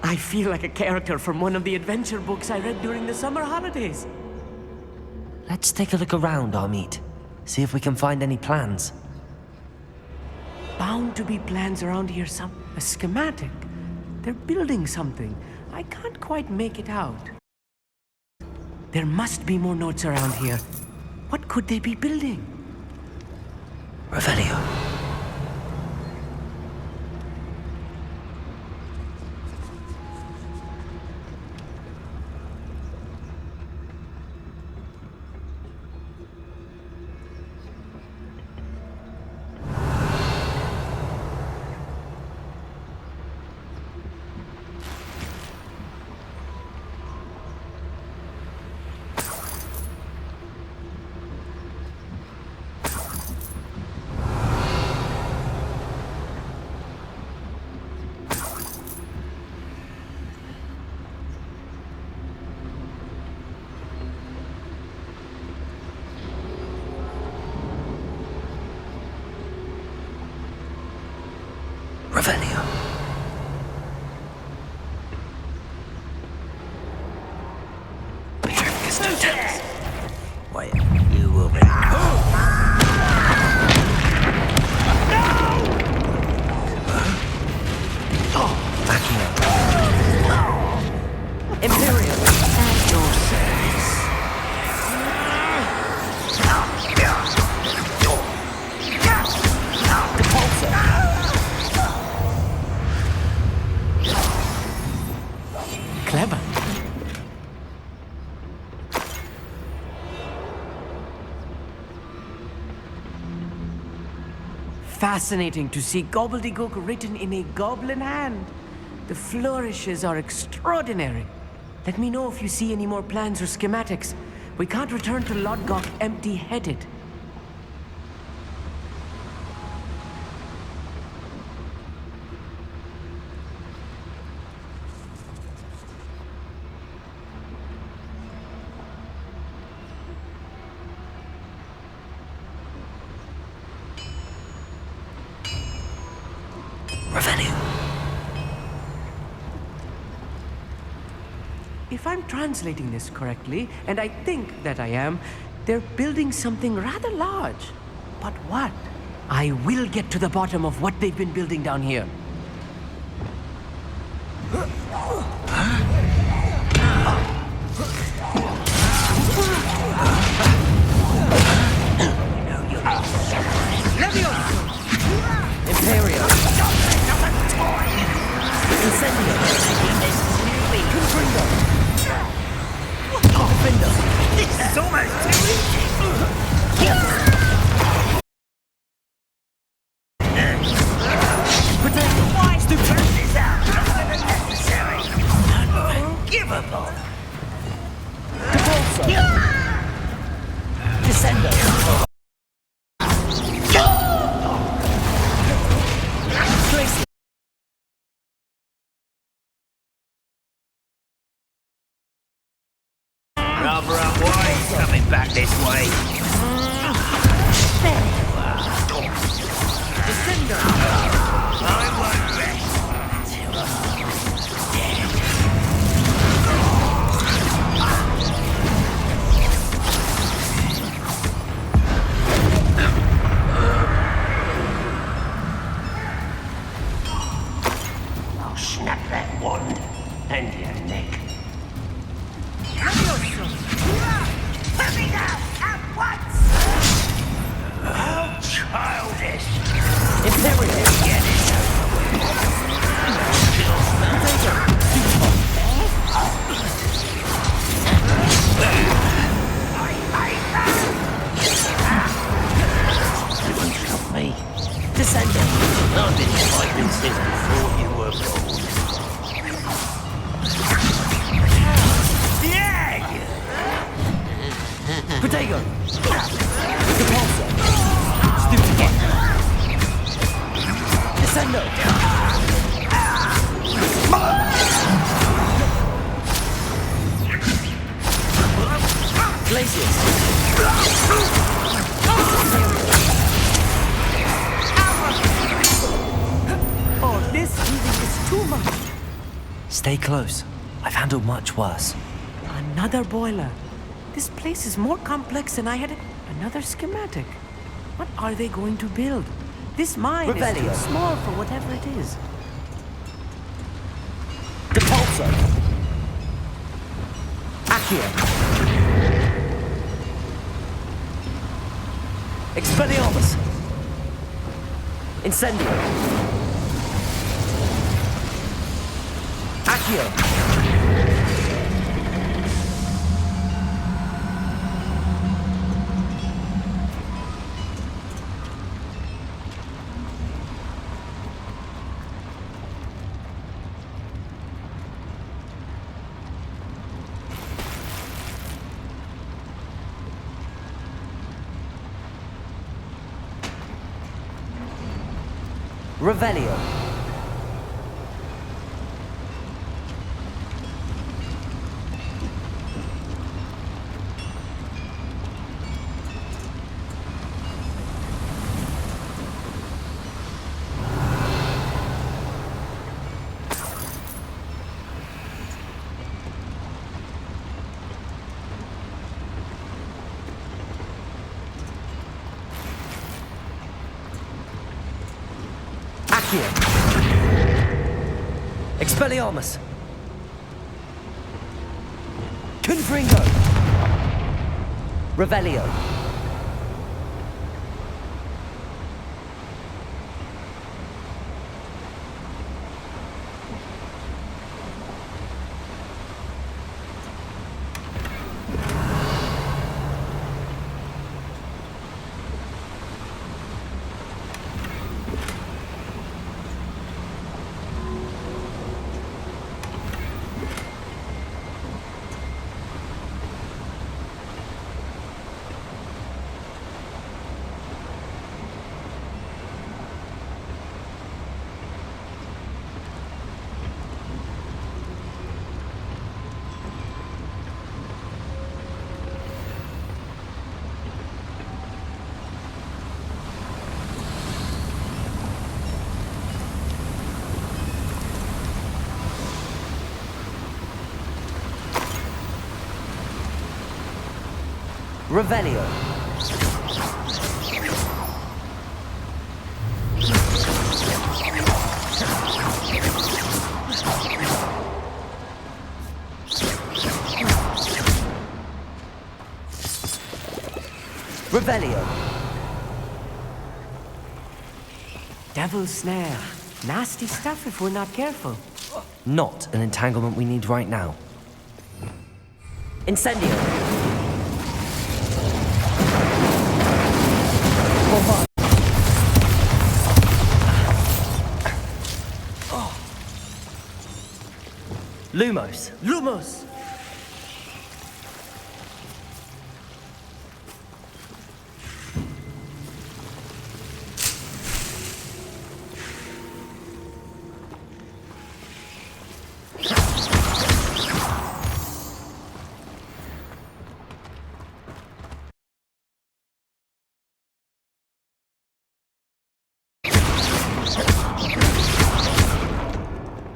I feel like a character from one of the adventure books I read during the summer holidays. Let's take a look around, Amit. See if we can find any plans. Bound to be plans around here, a schematic. They're building something. I can't quite make it out. There must be more notes around here. What could they be building? Revelio. Revelio. Wait, you will be. Imperial. At your service. Clever. Fascinating to see gobbledygook written in a goblin hand. The flourishes are extraordinary. Let me know if you see any more plans or schematics. We can't return to Lodgok empty-headed. Revelio. If I'm translating this correctly, and I think that I am, they're building something rather large. But what? I will get to the bottom of what they've been building down here. Imperial. Incendio. Confringo. Defender. This is almost too easy. Why to turn this out longer than necessary? Unforgivable. Descender. Rather unwise coming back this way. There you are. Descender. I won't rest until snap that wand and your neck. Let me down at once! How childish! Imperial! Get it over You won't stop me. Descendant! I've been fighting since before you were born. Protego! Repulsor! Stupefy! Descendo! Glacius! Oh, this healing is too much. Stay close. I've handled much worse. Another boiler. This place is more complex than I had. Another schematic. What are they going to build? This mine is Revelio. too small for whatever it is. Repulsor! Accio! Expelliarmus! Incendio! Accio! Revelio. Accio. Expelliarmus. Confringo. Revelio. Revelio. Revelio. Devil's snare. Nasty stuff if we're not careful. Not an entanglement we need right now. Incendio. Lumos. Lumos!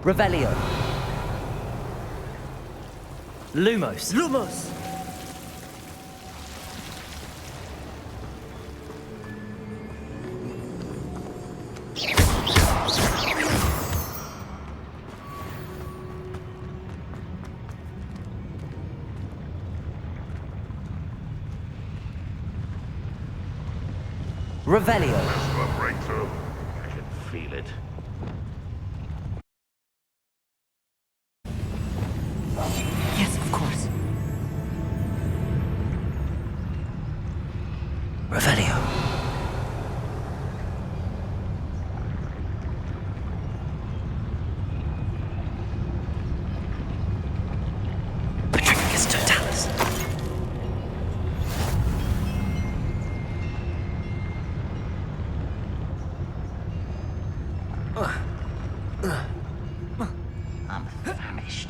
Revelio. Lumos. Lumos! Revelio. Breakthrough. I can feel it. Yes, of course. Revelio. Patricus Totalis. I'm famished.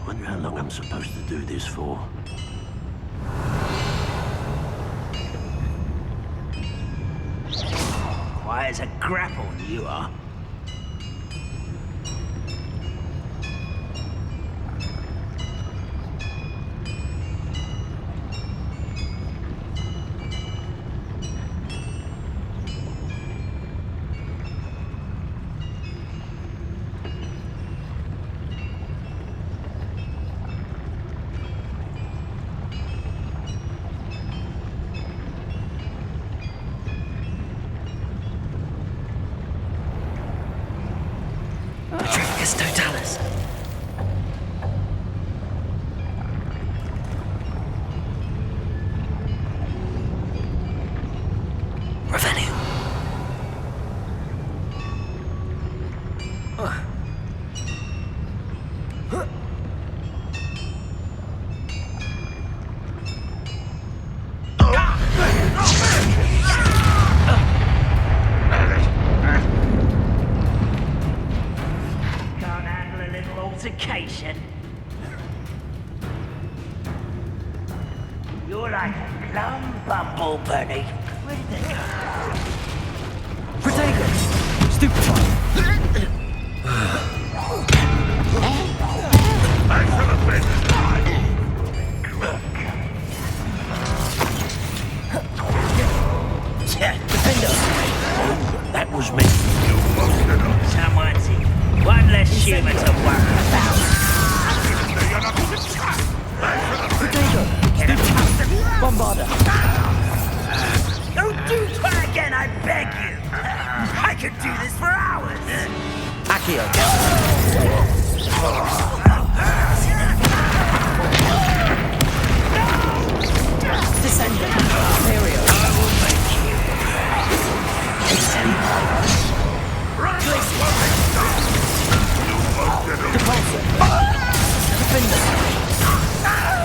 Wonder how long I'm supposed to do this for. Quiet as a grapple, you are. Patricus Totalis. Revelio. Can't handle a little altercation. You're like a plum bumble, Bernie. Where did they go? Protego. Stupefy. I shall have been Defender. That was me. Someone's in. One less human to worry about. Protego. Bombarda. Don't do that again, I beg you. I could do this for hours. Accio. Descender. Aperio. Repulsor. Defender.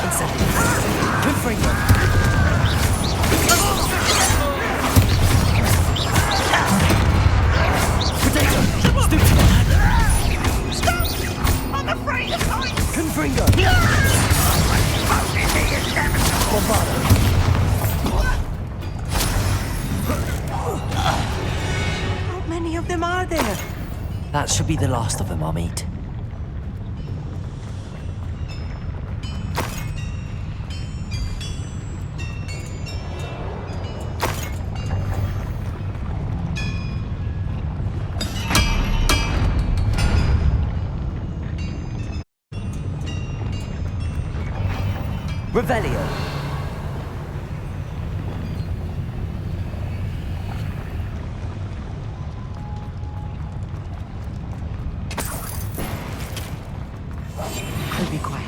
Incendiary. Confringo. Potato. Stupefy. I'm afraid of heights. Confringo. Bombarda. How many of them are there? That should be the last of them, I'll meet. Revelio. I'll be quiet.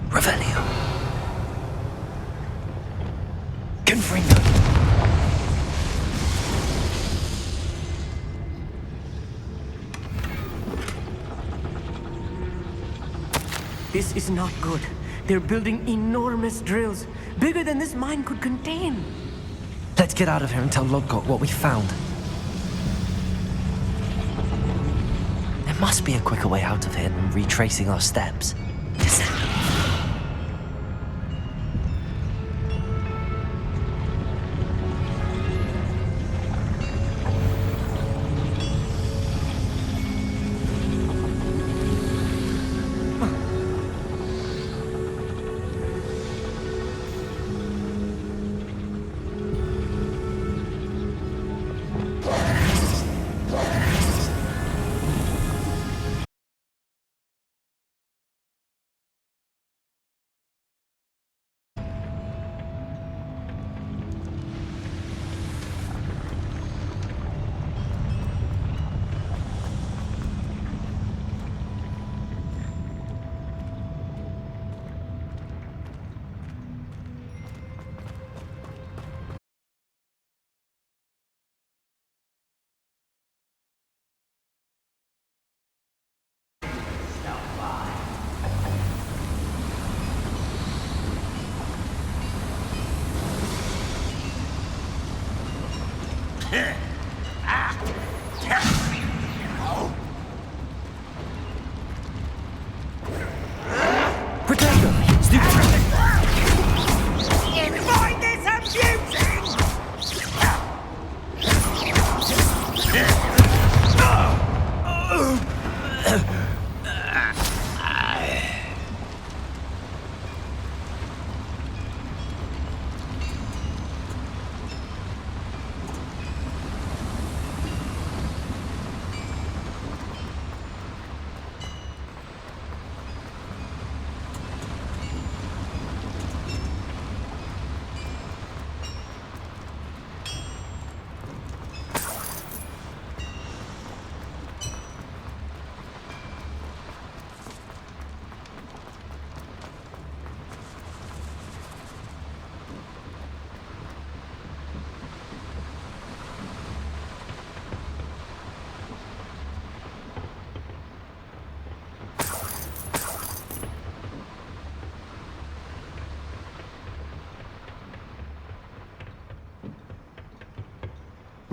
Revelio. Confringo. This is not good. They're building enormous drills, bigger than this mine could contain. Let's get out of here and tell Lodgok what we found. There must be a quicker way out of here than retracing our steps.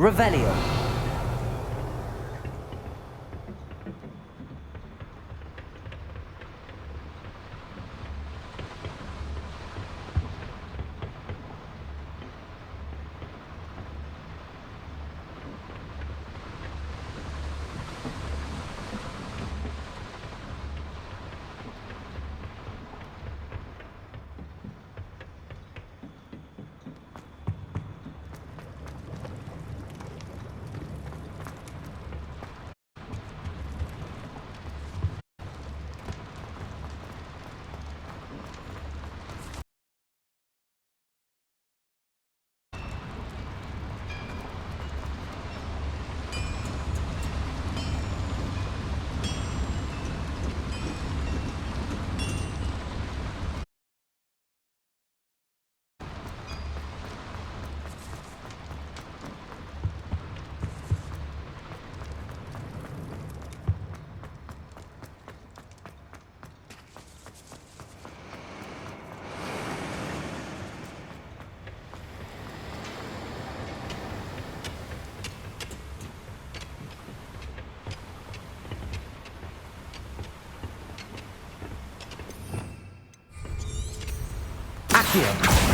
Revelio. Accio.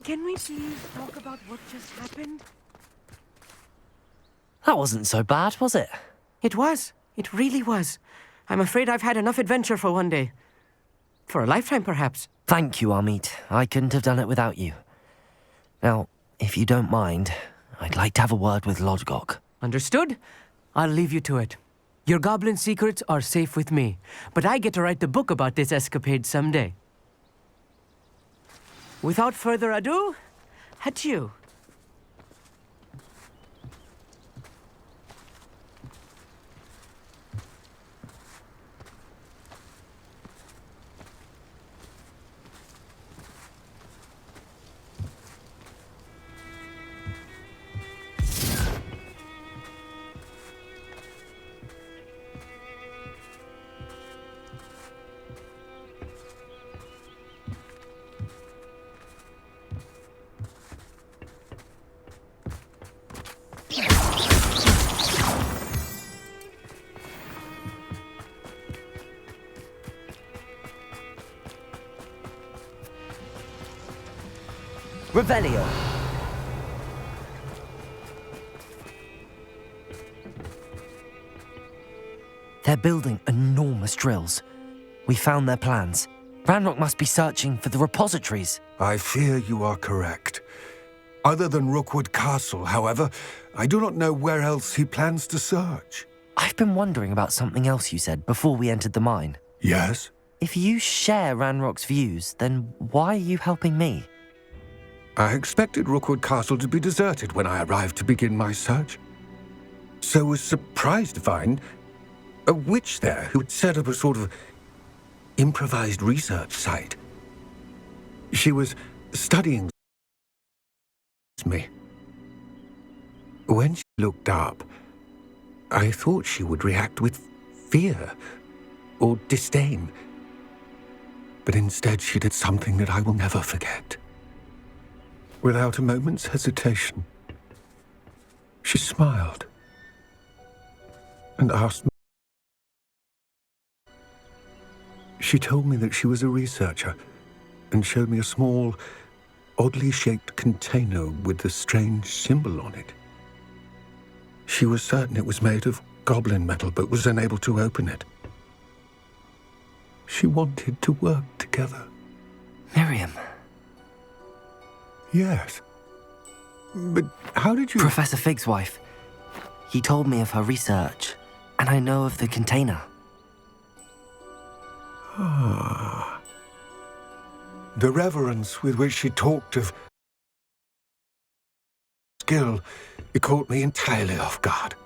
Can we please talk about what just happened? That wasn't so bad, was it? It was. It really was. I'm afraid I've had enough adventure for one day. For a lifetime, perhaps. Thank you, Amit. I couldn't have done it without you. Now, if you don't mind, I'd like to have a word with Lodgok. Understood? I'll leave you to it. Your goblin secrets are safe with me, but I get to write the book about this escapade someday. Without further ado, adieu. Revelio. They're building enormous drills. We found their plans. Ranrock must be searching for the repositories. I fear you are correct. Other than Rookwood Castle, however, I do not know where else he plans to search. I've been wondering about something else you said before we entered the mine. Yes? If you share Ranrock's views, then why are you helping me? I expected Rookwood Castle to be deserted when I arrived to begin my search. So was surprised to find a witch there who had set up a sort of improvised research site. She was studying me. When she looked up, I thought she would react with fear or disdain. But instead she did something that I will never forget. Without a moment's hesitation, she smiled and asked me. She told me that she was a researcher and showed me a small, oddly shaped container with a strange symbol on it. She was certain it was made of goblin metal, but was unable to open it. She wanted to work together. Miriam. Yes. But how did you... Professor Fig's wife. He told me of her research, and I know of the container. Ah. The reverence with which she talked of skill, it caught me entirely off guard.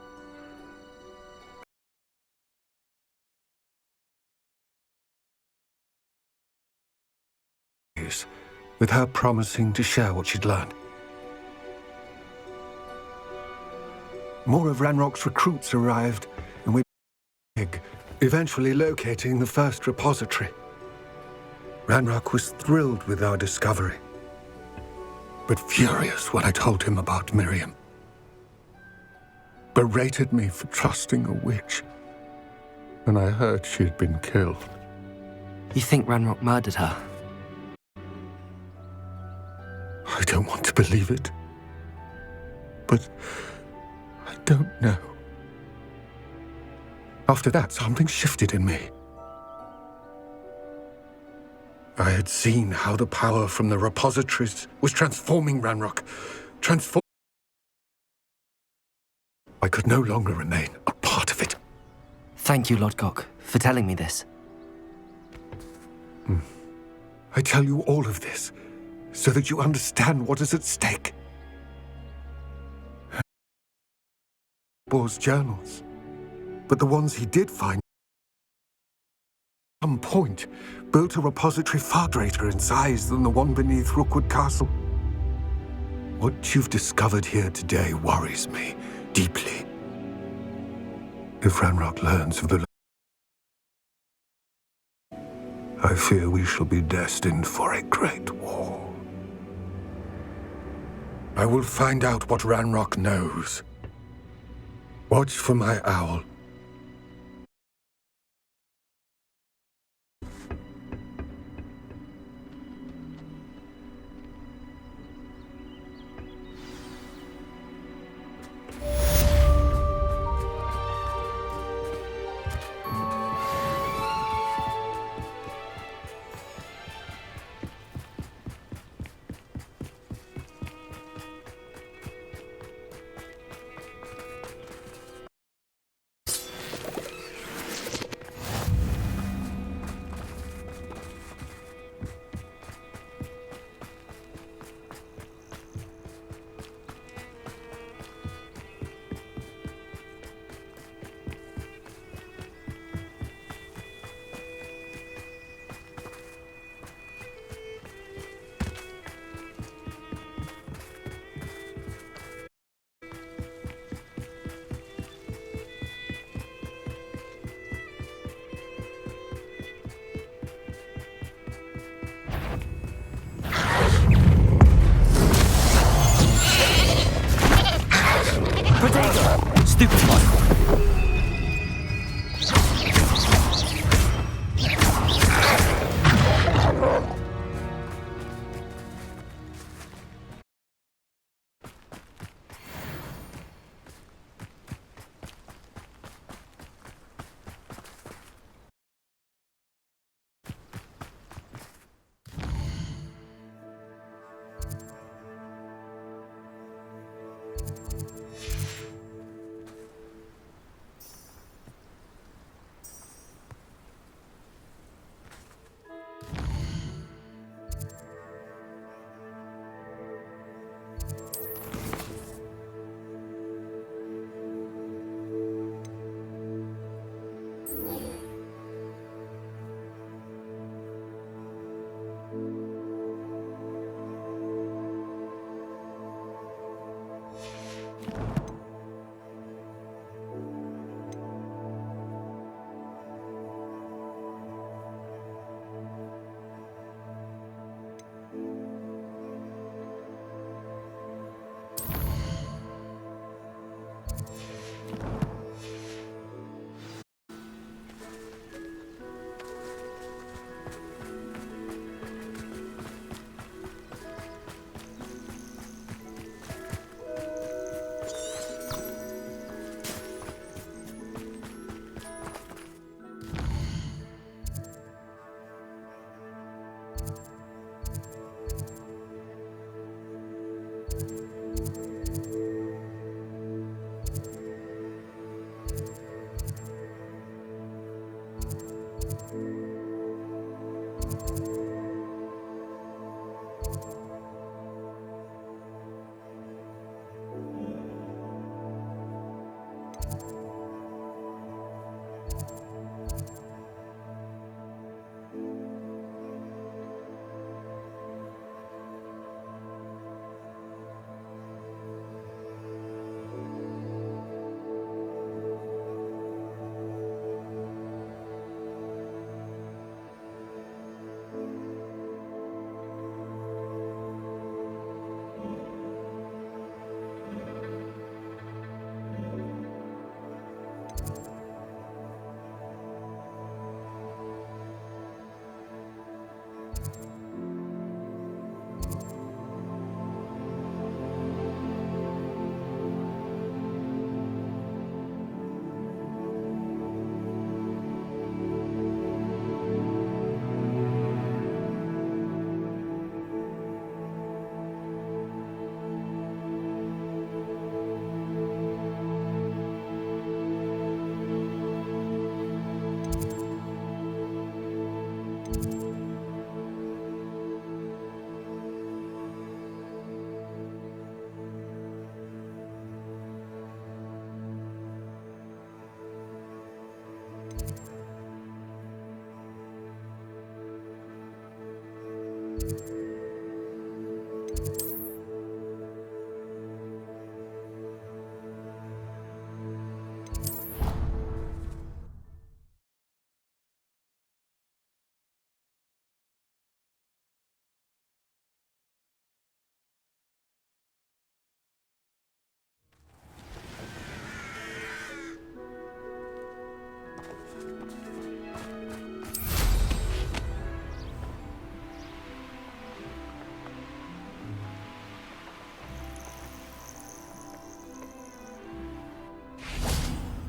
With her promising to share what she'd learned. More of Ranrock's recruits arrived, and we eventually locating the first repository. Ranrock was thrilled with our discovery, but furious when I told him about Miriam. Berated me for trusting a witch when I heard she had been killed. You think Ranrock murdered her? I don't want to believe it, but I don't know. After that, something shifted in me. I had seen how the power from the repositories was transforming Ranrock. I could no longer remain a part of it. Thank you, Lodgok, for telling me this. I tell you all of this so that you understand what is at stake. Bor's journals, but the ones he did find at some point built a repository far greater in size than the one beneath Rookwood Castle. What you've discovered here today worries me deeply. If Ranrock learns of the... I fear we shall be destined for a great war. I will find out what Ranrock knows. Watch for my owl. Stupid one.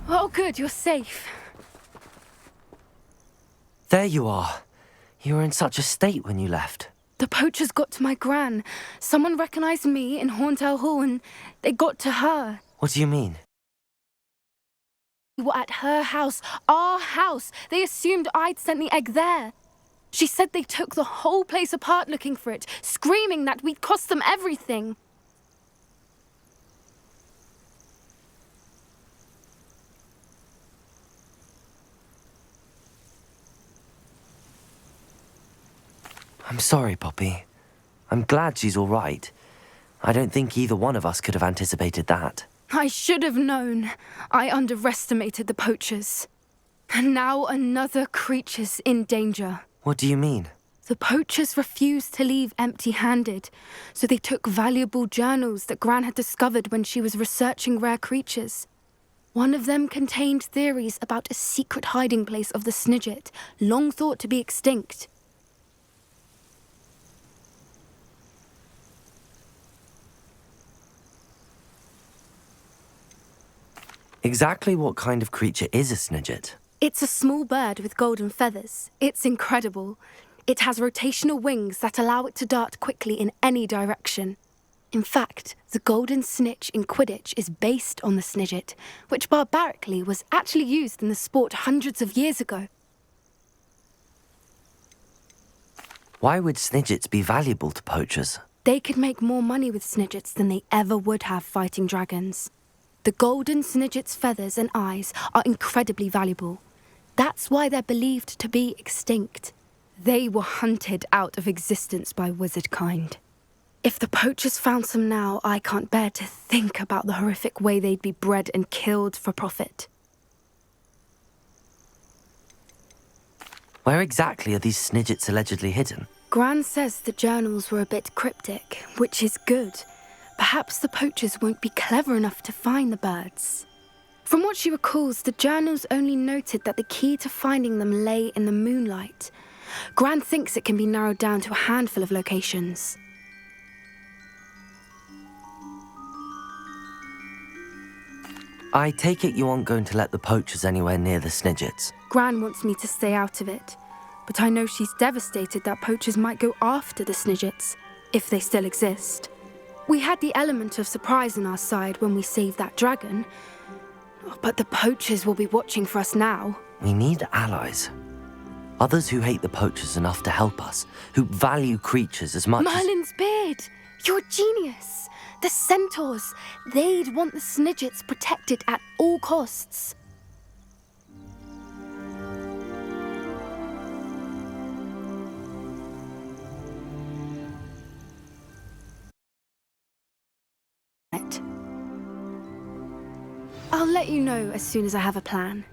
Oh, good, you're safe. There you are. You were in such a state when you left. The poachers got to my gran. Someone recognized me in Horntail Hall and they got to her. What do you mean? We were at her house, our house. They assumed I'd sent the egg there. She said they took the whole place apart looking for it, screaming that we'd cost them everything. I'm sorry, Poppy. I'm glad she's all right. I don't think either one of us could have anticipated that. I should have known. I underestimated the poachers. And now another creature's in danger. What do you mean? The poachers refused to leave empty-handed, so they took valuable journals that Gran had discovered when she was researching rare creatures. One of them contained theories about a secret hiding place of the Snidget, long thought to be extinct. Exactly what kind of creature is a Snidget? It's a small bird with golden feathers. It's incredible. It has rotational wings that allow it to dart quickly in any direction. In fact, the golden snitch in Quidditch is based on the Snidget, which barbarically was actually used in the sport hundreds of years ago. Why would Snidgets be valuable to poachers? They could make more money with Snidgets than they ever would have fighting dragons. The golden Snidget's feathers and eyes are incredibly valuable. That's why they're believed to be extinct. They were hunted out of existence by wizard kind. If the poachers found some now, I can't bear to think about the horrific way they'd be bred and killed for profit. Where exactly are these Snidgets allegedly hidden? Gran says the journals were a bit cryptic, which is good. Perhaps the poachers won't be clever enough to find the birds. From what she recalls, the journals only noted that the key to finding them lay in the moonlight. Gran thinks it can be narrowed down to a handful of locations. I take it you aren't going to let the poachers anywhere near the Snidgets. Gran wants me to stay out of it, but I know she's devastated that poachers might go after the Snidgets, if they still exist. We had the element of surprise on our side when we saved that dragon, but the poachers will be watching for us now. We need allies. Others who hate the poachers enough to help us, who value creatures as much Merlin's beard! You're a genius! The centaurs! They'd want the Snidgets protected at all costs. I'll let you know as soon as I have a plan.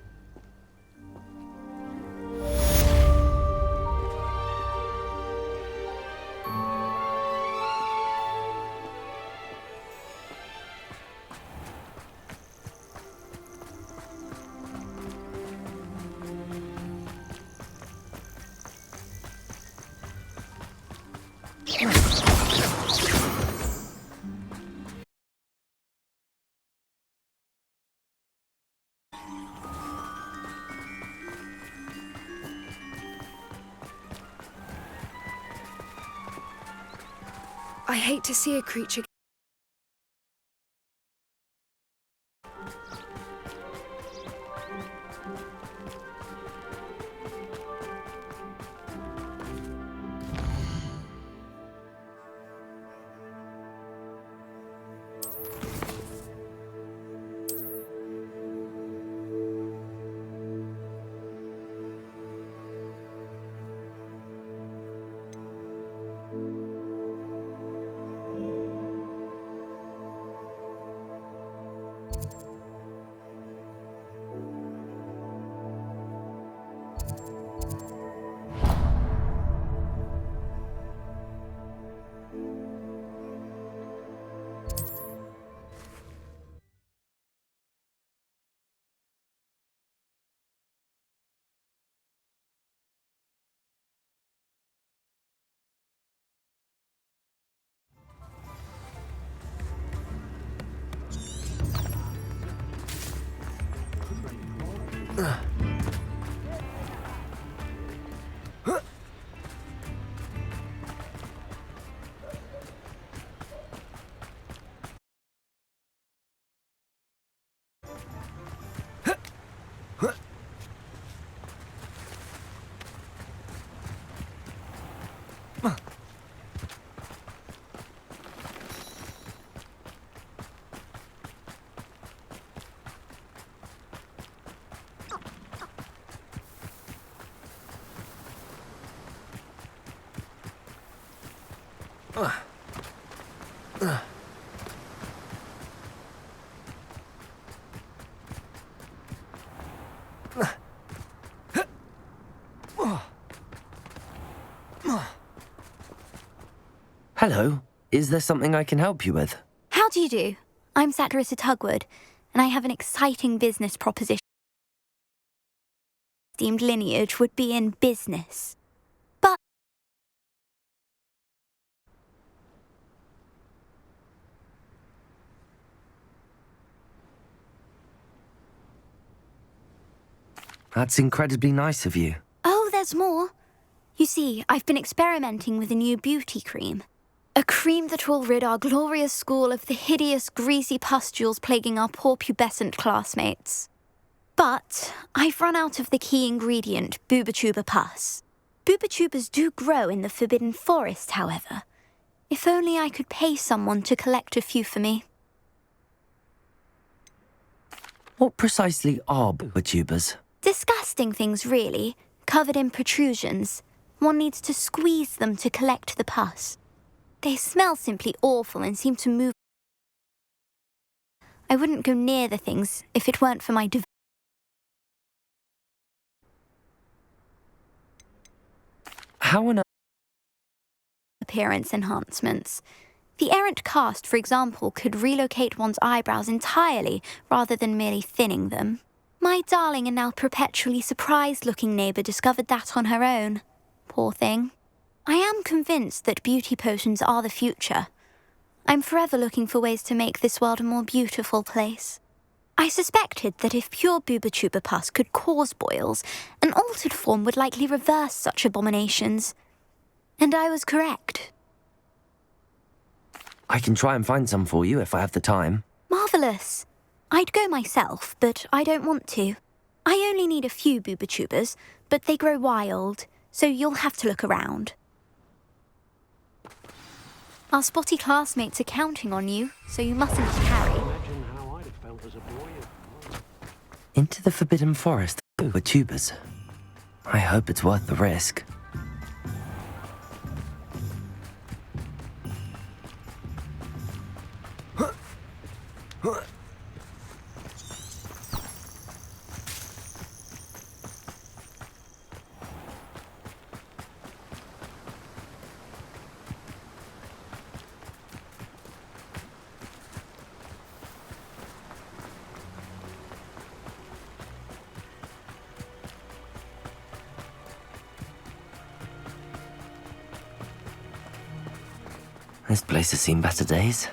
I hate to see a creature. Hello. Is there something I can help you with? How do you do? I'm Satirissa Tugwood, and I have an exciting business proposition. Esteemed lineage would be in business. But That's incredibly nice of you. oh, there's more. You see, I've been experimenting with a new beauty cream. A cream that will rid our glorious school of the hideous, greasy pustules plaguing our poor pubescent classmates. But I've run out of the key ingredient, Booba pus. Booba do grow in the Forbidden Forest, however. If only I could pay someone to collect a few for me. What precisely are booba? Disgusting things, really, covered in protrusions. One needs to squeeze them to collect the pus. They smell simply awful and seem to move. I wouldn't go near the things if it weren't for my How on earth? Appearance enhancements. The errant cast, for example, could relocate one's eyebrows entirely rather than merely thinning them. My darling and now perpetually surprised-looking neighbour discovered that on her own. Poor thing. I am convinced that beauty potions are the future. I'm forever looking for ways to make this world a more beautiful place. I suspected that if pure booba pus could cause boils, an altered form would likely reverse such abominations. And I was correct. I can try and find some for you if I have the time. Marvellous. I'd go myself, but I don't want to. I only need a few booba but they grow wild, so you'll have to look around. Our spotty classmates are counting on you, so you mustn't tarry. Imagine how I'd have felt as a boy. Into the Forbidden Forest with I hope it's worth the risk. This place has seen better days.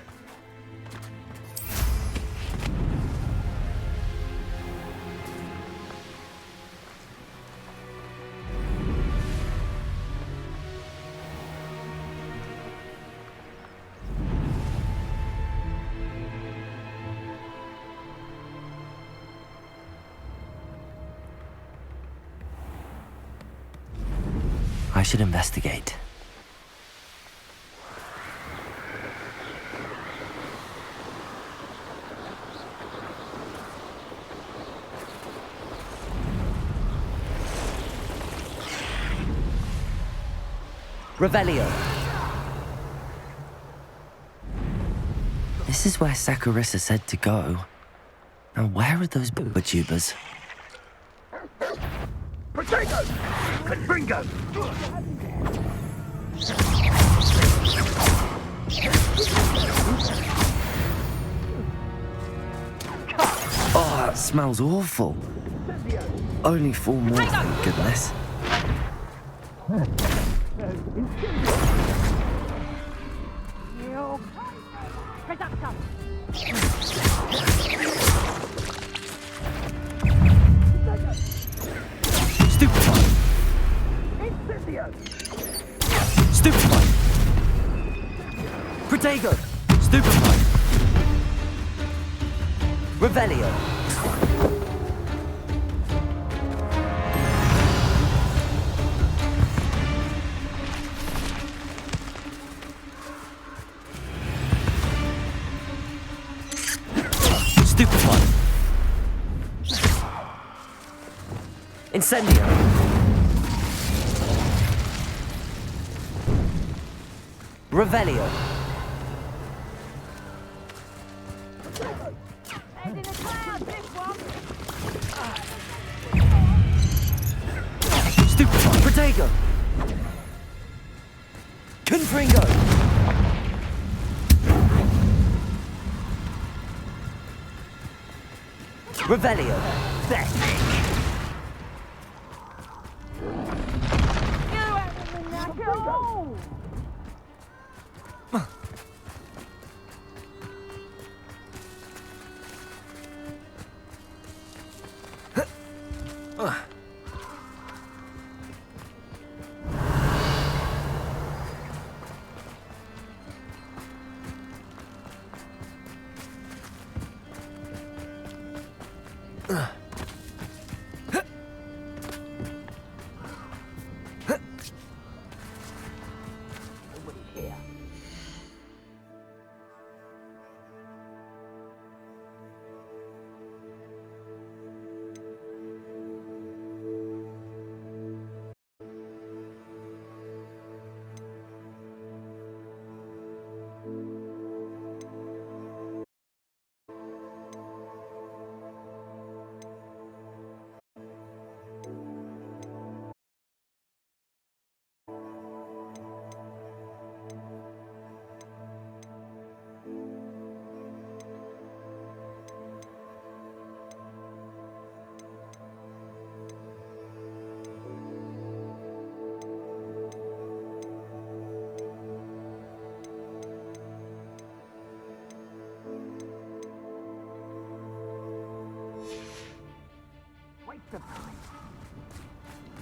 I should investigate. Revelio. This is where Satirissa said to go. Now where are those booba? Potato! Confringo! Oh, that smells awful. Only 4 more, thank goodness. Stupefy! Stupefy! Protego! Stupefy! Revelio! Stupefy! Incendio! Revelio! Stupefy! Protego! Confringo! Revelio.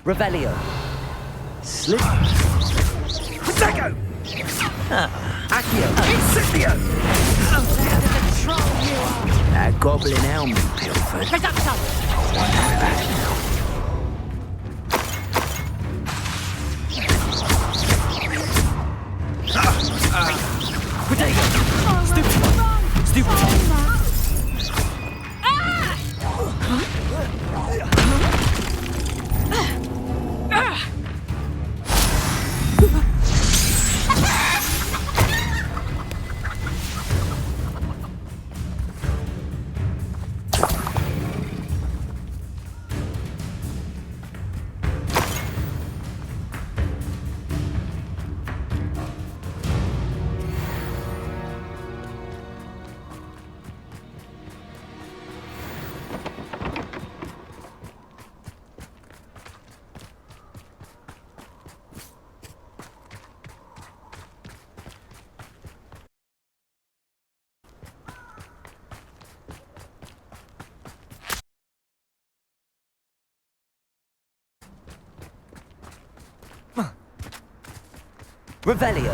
Revelio. Slip. Protego! Accio. Incendio! That goblin helm you pilfered. Pick up some! Protego. Stupid one. Stupid one. Revelio.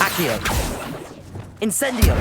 Accio. Incendio.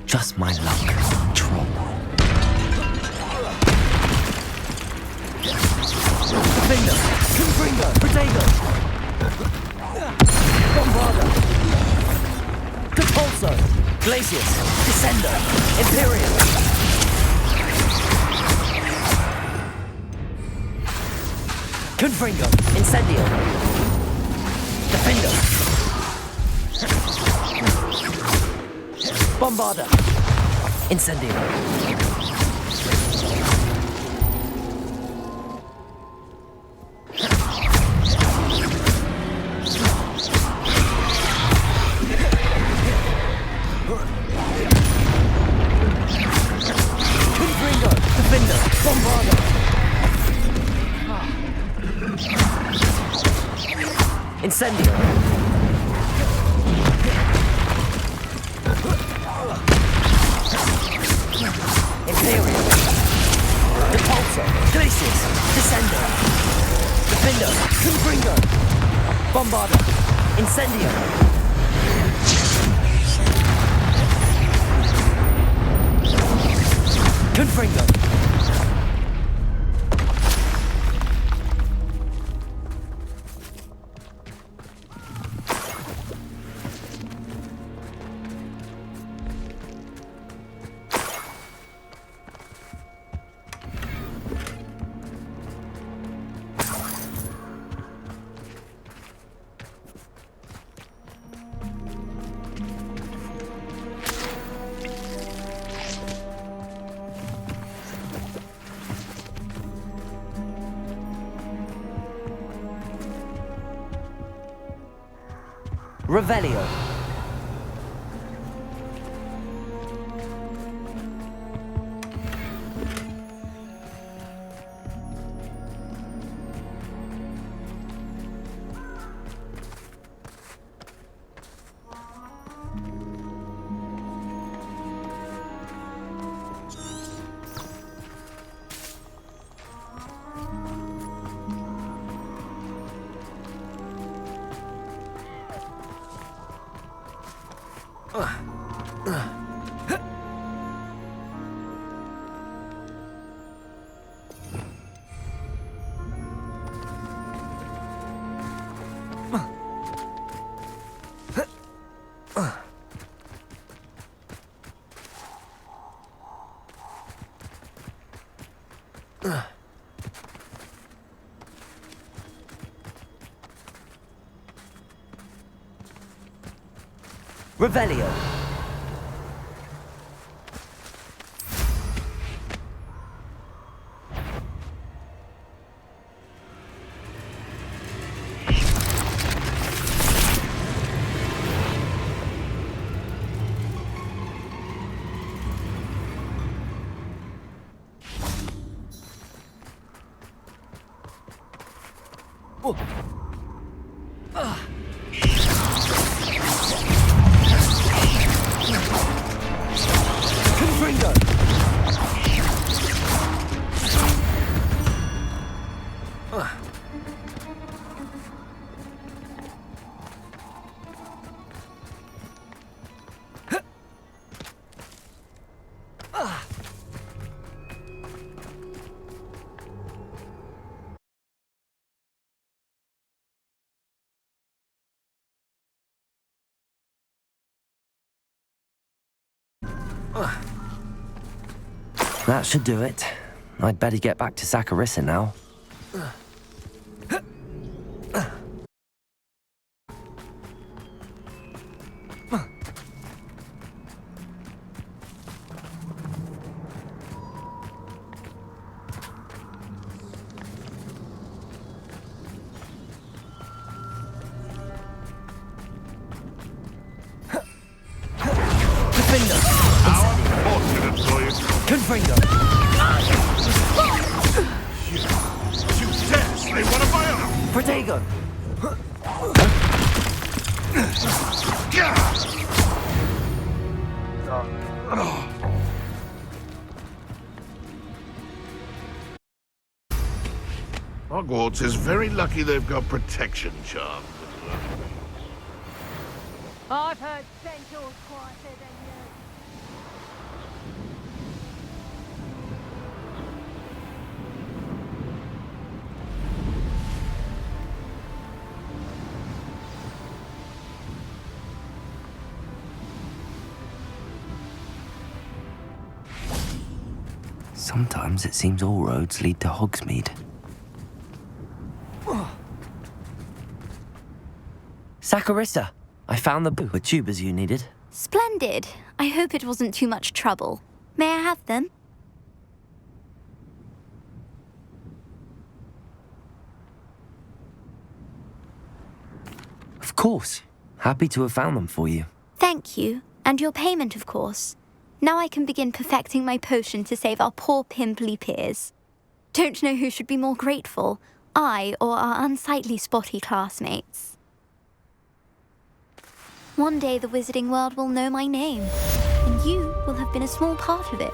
Just my luck, troll. Defender, Confringo, Protego, Bombarda, Capulso, Glacius, Descender, Imperial. Confringo, Incendio, Defender, Bombarda, Incendio. Confringo, Defender, Bombarda. Incendio. Imperial. Repulsor. Glacius. Descender. Defender. Confringo. Bombarda. Incendio. Confringo! Revelio. Revelio. That should do it. I'd better get back to Saccharissa now. Confringo! You dare slay one of my own! Protego! Hogwarts is very lucky they've got protection charms. I've heard Centaur's quieter than you. Sometimes it seems all roads lead to Hogsmeade. Saccharissa! I found the tubers you needed. Splendid. I hope it wasn't too much trouble. May I have them? Of course. Happy to have found them for you. Thank you. And your payment, of course. Now I can begin perfecting my potion to save our poor pimply peers. Don't know who should be more grateful, I or our unsightly spotty classmates. One day the wizarding world will know my name, and you will have been a small part of it.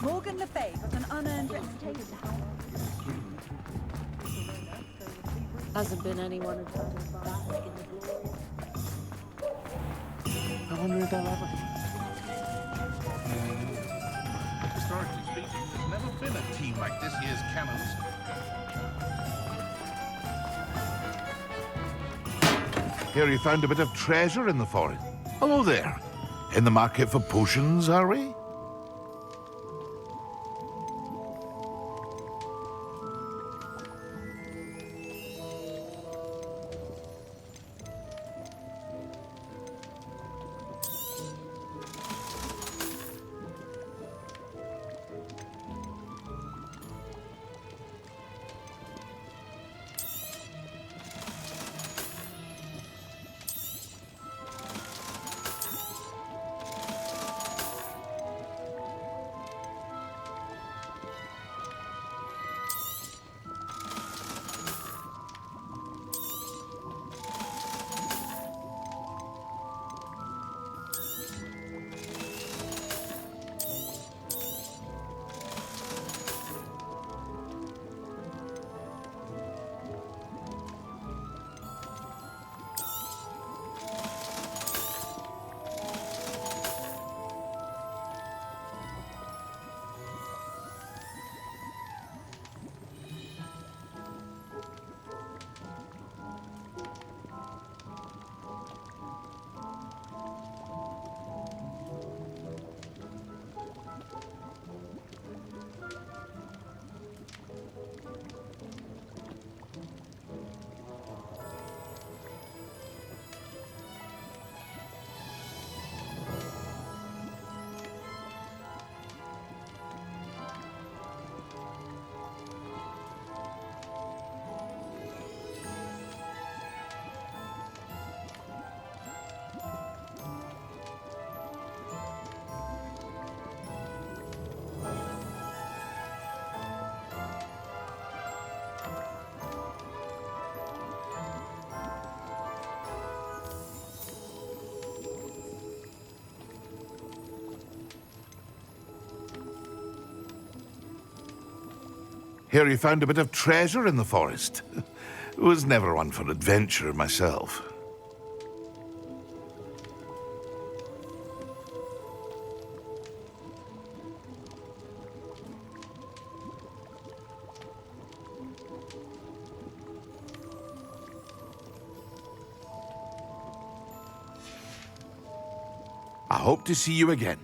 Morgan Le Fay got an unearned reputation. Hasn't been anyone who's had his back in the glory. I wonder if they'll ever... Historically speaking, there's never been a team like this year's Cannons. Here you found a bit of treasure in the forest. Hello there. In the market for potions, are we? Hear you found a bit of treasure in the forest. Was never one for adventure myself. I hope to see you again.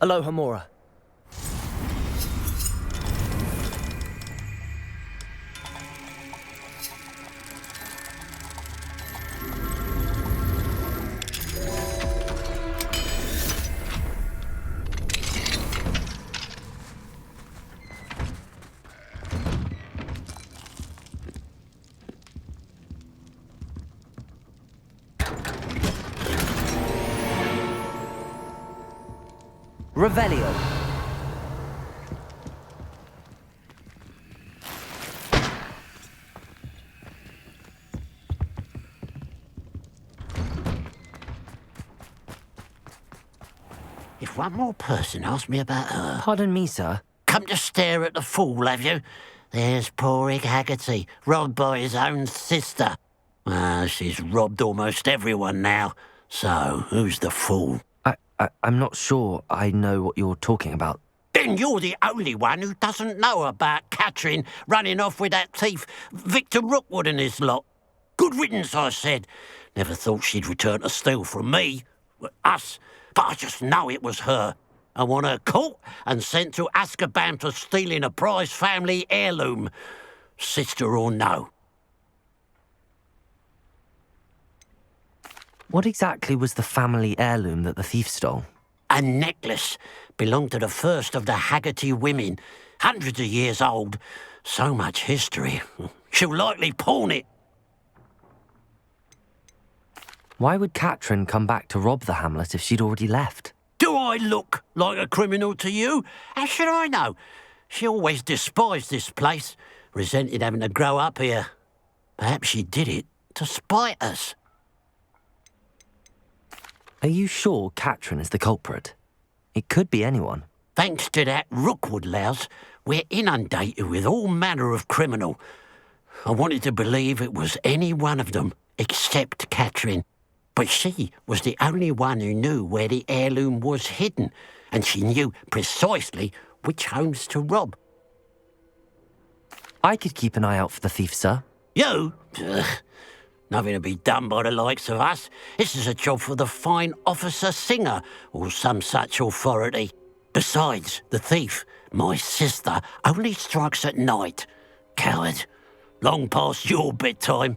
Aloha Mora. Revelio. If one more person asks me about her... Pardon me, sir. Come to stare at the fool, have you? There's poor Ig Haggerty, robbed by his own sister. She's robbed almost everyone now. So, who's the fool? I'm not sure I know what you're talking about. Then you're the only one who doesn't know about Catherine running off with that thief, Victor Rookwood and his lot. Good riddance, I said. Never thought she'd return to steal from me. Us. But I just know it was her. I want her caught and sent to Azkaban for stealing a prize family heirloom. Sister or no. What exactly was the family heirloom that the thief stole? A necklace. Belonged to the first of the Haggerty women. Hundreds of years old. So much history. She'll likely pawn it. Why would Catherine come back to rob the hamlet if she'd already left? Do I look like a criminal to you? How should I know? She always despised this place. Resented having to grow up here. Perhaps she did it to spite us. Are you sure Catherine is the culprit? It could be anyone. Thanks to that Rookwood louse, we're inundated with all manner of criminal. I wanted to believe it was any one of them, except Catherine. But she was the only one who knew where the heirloom was hidden, and she knew precisely which homes to rob. I could keep an eye out for the thief, sir. You? Ugh. Nothing to be done by the likes of us. This is a job for the fine officer Singer, or some such authority. Besides, the thief, my sister, only strikes at night. Coward. Long past your bedtime.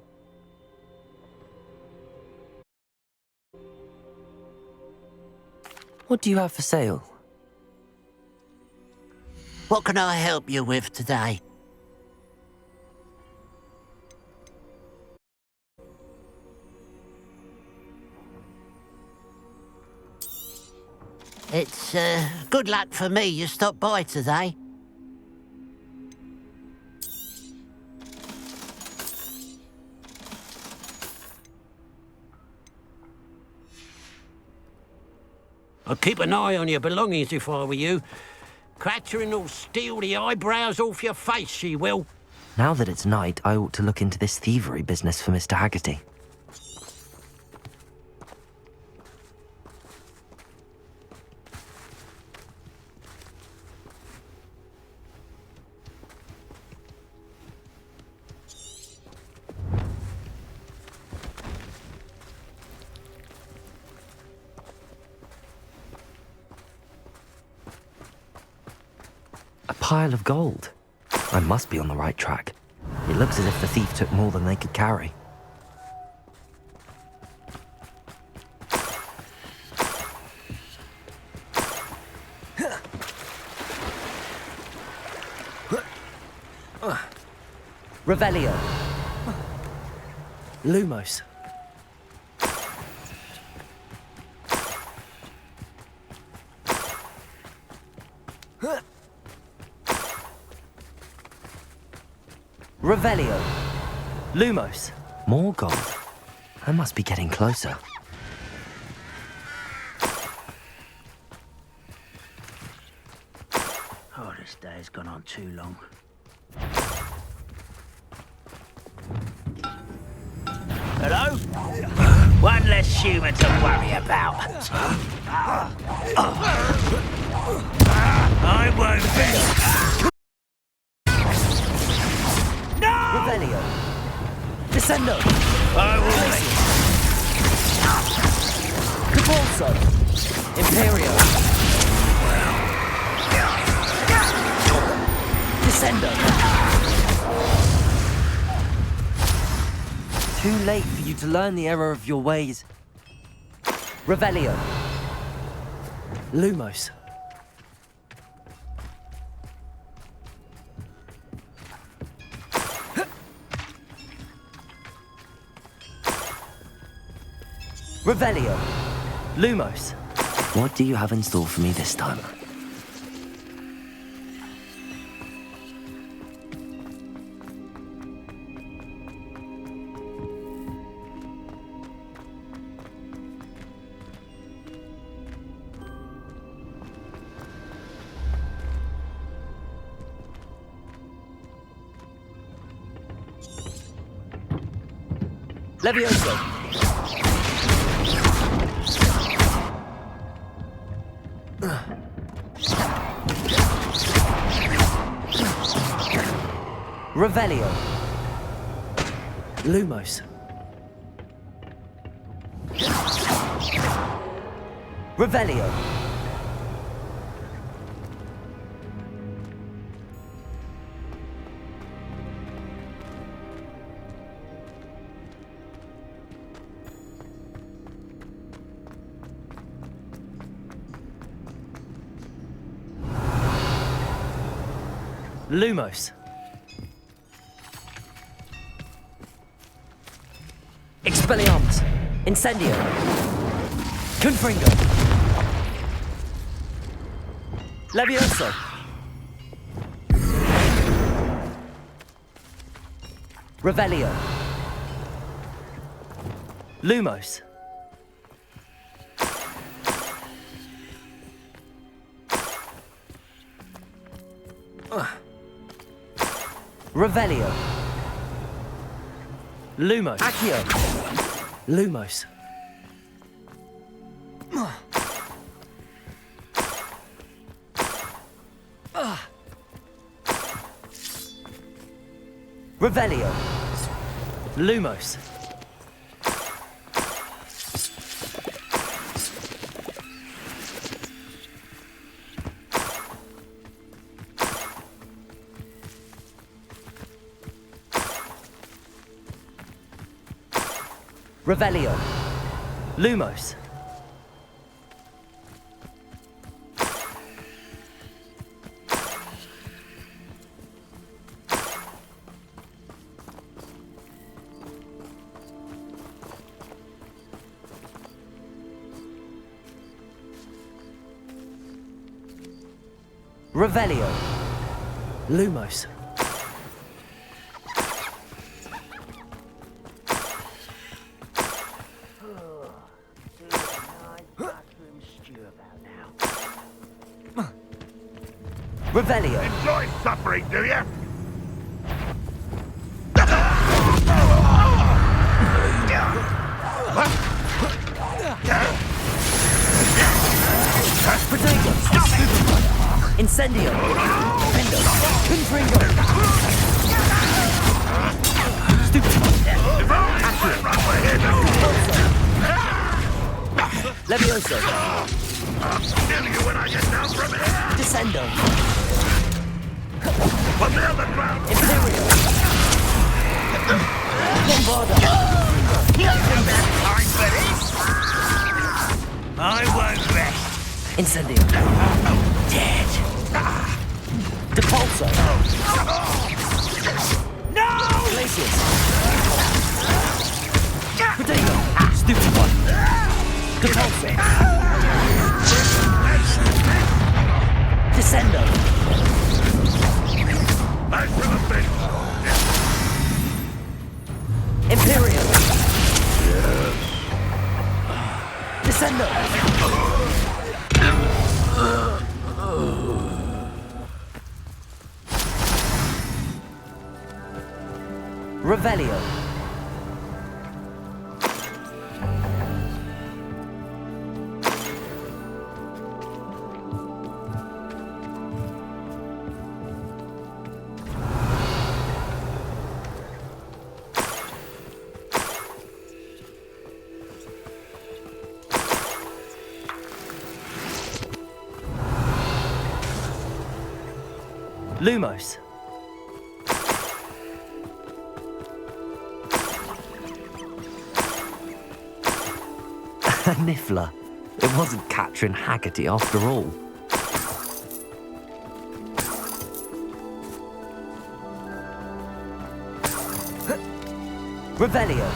What do you have for sale? What can I help you with today? It's, good luck for me you stopped by today. I'd keep an eye on your belongings if I were you. Catherine will steal the eyebrows off your face, she will. Now that it's night, I ought to look into this thievery business for Mr. Haggerty. A pile of gold. I must be on the right track. It looks as if the thief took more than they could carry. Revelio. Lumos. Revelio. Lumos. More gold. I must be getting closer. Oh, this day's gone on too long. Hello? One less human to worry about. I won't be. Revelio. Descendo. I will make Cabalso. Imperio. Descendo. Too late for you to learn the error of your ways. Revelio. Lumos. Revelio. Lumos. What do you have in store for me this time? Levioso! Revelio. Lumos. Revelio. Lumos. Expelliarmus. Incendio. Confringo. Levioso. Revelio. Lumos. Revelio. Lumos. Accio. Lumos. Revelio. Lumos. Revelio. Lumos. Revelio. Lumos. Revelio. Enjoy suffering, do you? Protego. Incendio. Pindo. Confringo. Levioso. I'll kill you when I get down from here! Descendo. On the other ground! Imperial. Bombarda. Time for this! I won't rest! Incendio. Dead. Depulso. No! Glacius. Protego. Stupid one. Depulso. Descendo. Back to the base! Imperial. Descendo. Revelio. Lumos. Niffler. It wasn't Catherine Haggerty after all. Revelio.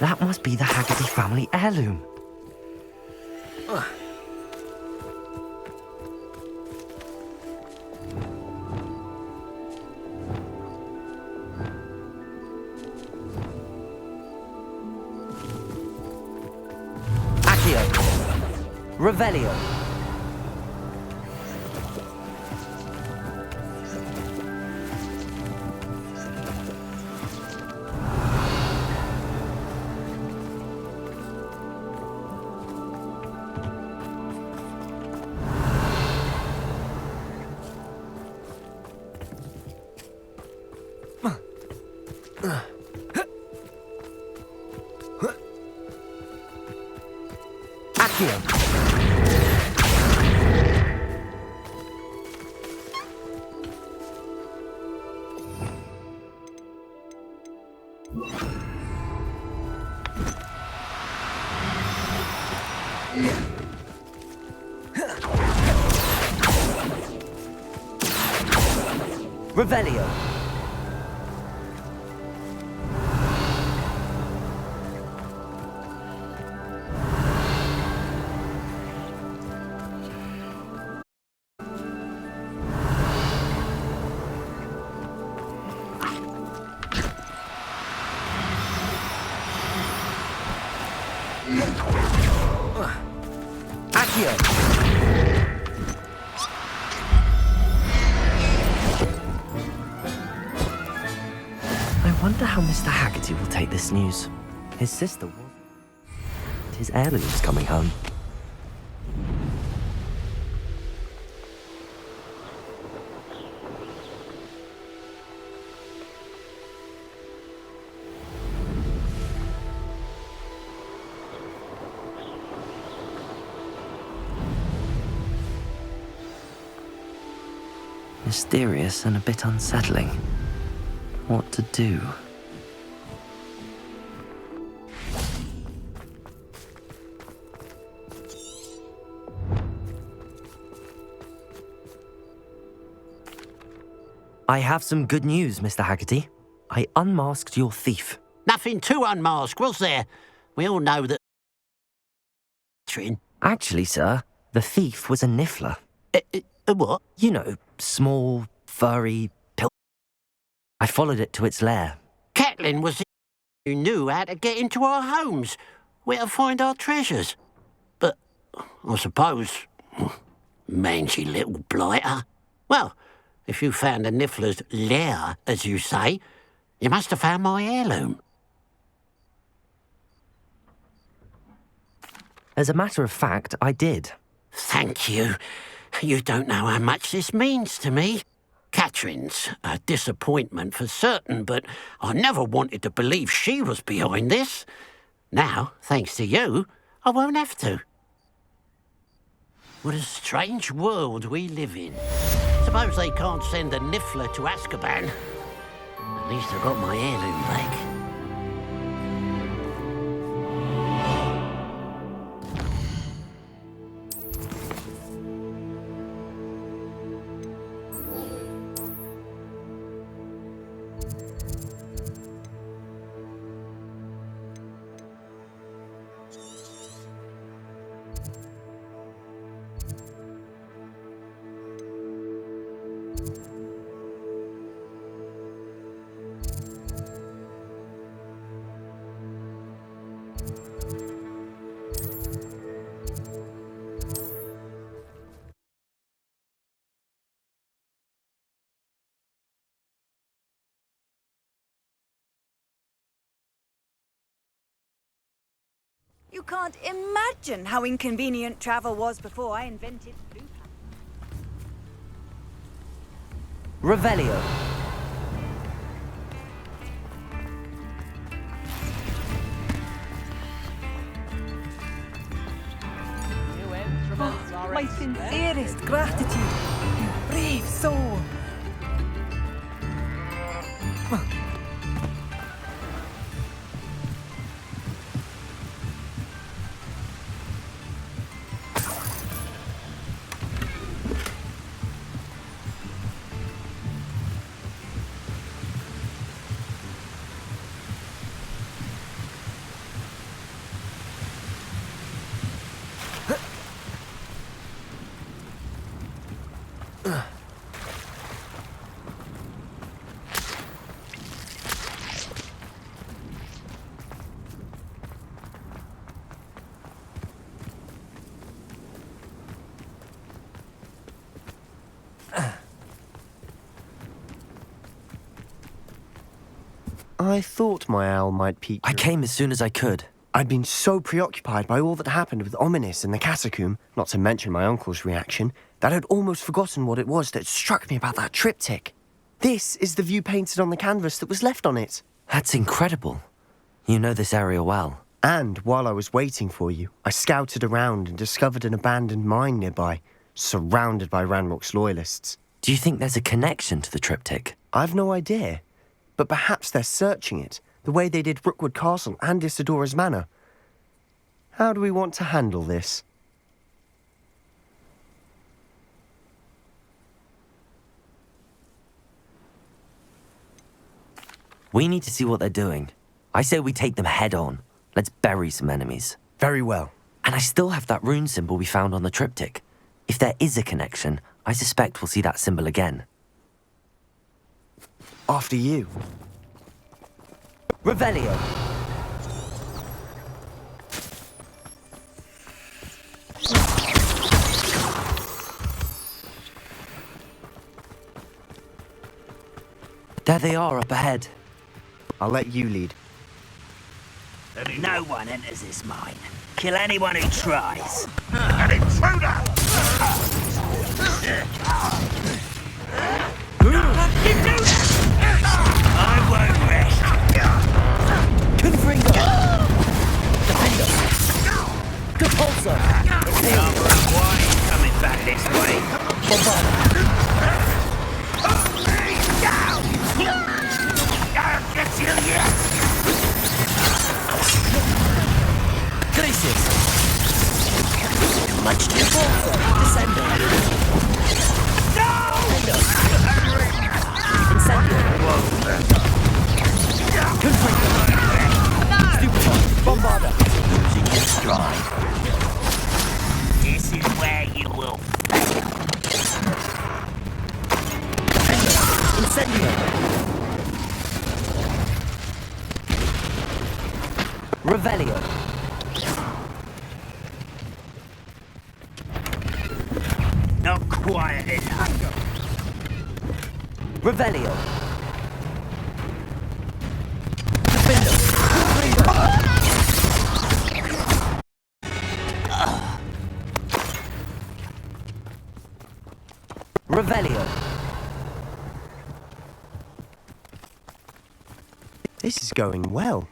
That must be the Haggerty family heirloom. Accio. Revelio. Accio. Revelio. Accio. I wonder how Mr. Haggerty will take this news. His sister was... His heirloom's coming home. Mysterious and a bit unsettling. What to do? I have some good news, Mr. Haggerty. I unmasked your thief. Nothing to unmask, was there? We all know that... Actually, sir, the thief was a niffler. A what? You know, small, furry, I followed it to its lair. Catelyn was the who knew how to get into our homes, where to find our treasures. But, I suppose, mangy little blighter. Well, if you found the Niffler's lair, as you say, you must have found my heirloom. As a matter of fact, I did. Thank you. You don't know how much this means to me. Catherine's a disappointment for certain, but I never wanted to believe she was behind this. Now, thanks to you, I won't have to. What a strange world we live in. Suppose they can't send a Niffler to Azkaban. At least I got my heirloom back. You can't imagine how inconvenient travel was before I invented blue. Revelio. My sincerest gratitude, you brave soul. I thought my owl might pique I came as soon as I could. I'd been so preoccupied by all that happened with Ominis and the catacomb, not to mention my uncle's reaction, that I'd almost forgotten what it was that struck me about that triptych. This is the view painted on the canvas that was left on it. That's incredible. You know this area well. And while I was waiting for you, I scouted around and discovered an abandoned mine nearby, surrounded by Ranrock's loyalists. Do you think there's a connection to the triptych? I've no idea, but perhaps they're searching it, the way they did Rookwood Castle and Isidora's Manor. How do we want to handle this? We need to see what they're doing. I say we take them head on. Let's bury some enemies. Very well. And I still have that rune symbol we found on the triptych. If there is a connection, I suspect we'll see that symbol again. After you. Revelio. There they are up ahead. I'll let you lead. No one enters this mine. Kill anyone who tries. An intruder! I won't rest. Confringo. Defender. Compulsor. Number of wine coming back this way. I'll get you yet. Gracious. Much too Descender. Incendio. Confringo. Stupefy. Bombarda. Losing your stride. This is where you will fail. Incendio. Revelio. Not quiet enough. Revelio. Defender. Revelio. This is going well.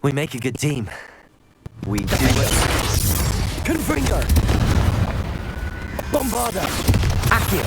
We make a good team. We do it. Confringo. Bombarda. Accio.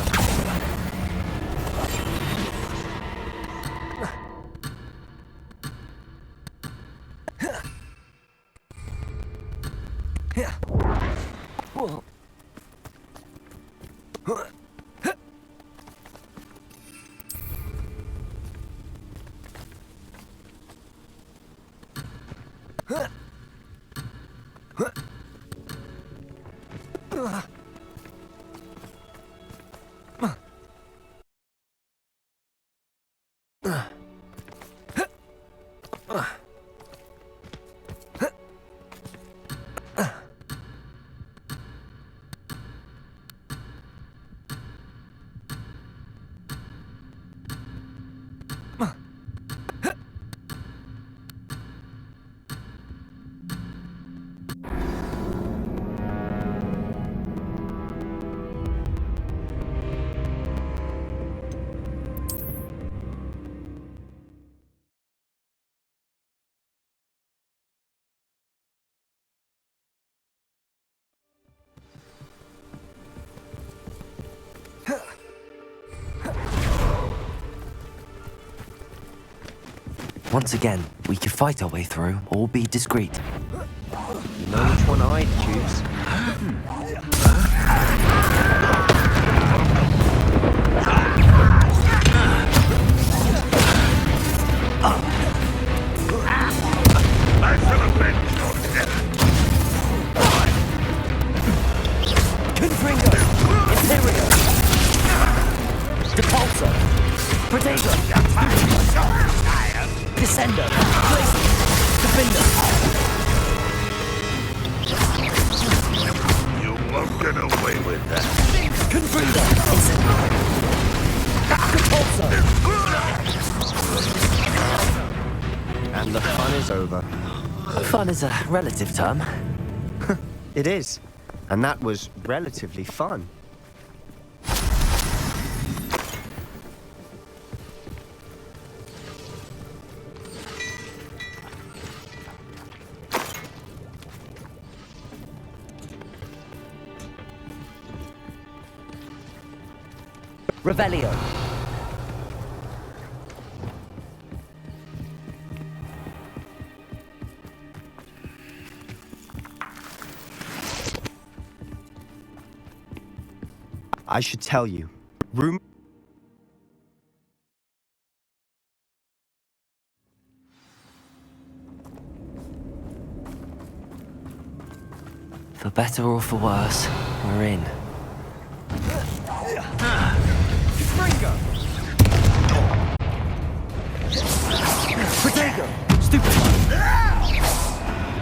Once again, we could fight our way through or be discreet. You know which one I'd choose. I shall avenge your death. Confringo. Imperio. Depulso. Protego. Descender. Glacier. Defender. You won't get away with that. Confringo. Depulso. And the fun is over. Fun is a relative term. It is. And that was relatively fun. Revelio. I should tell you. Room... For better or for worse, we're in.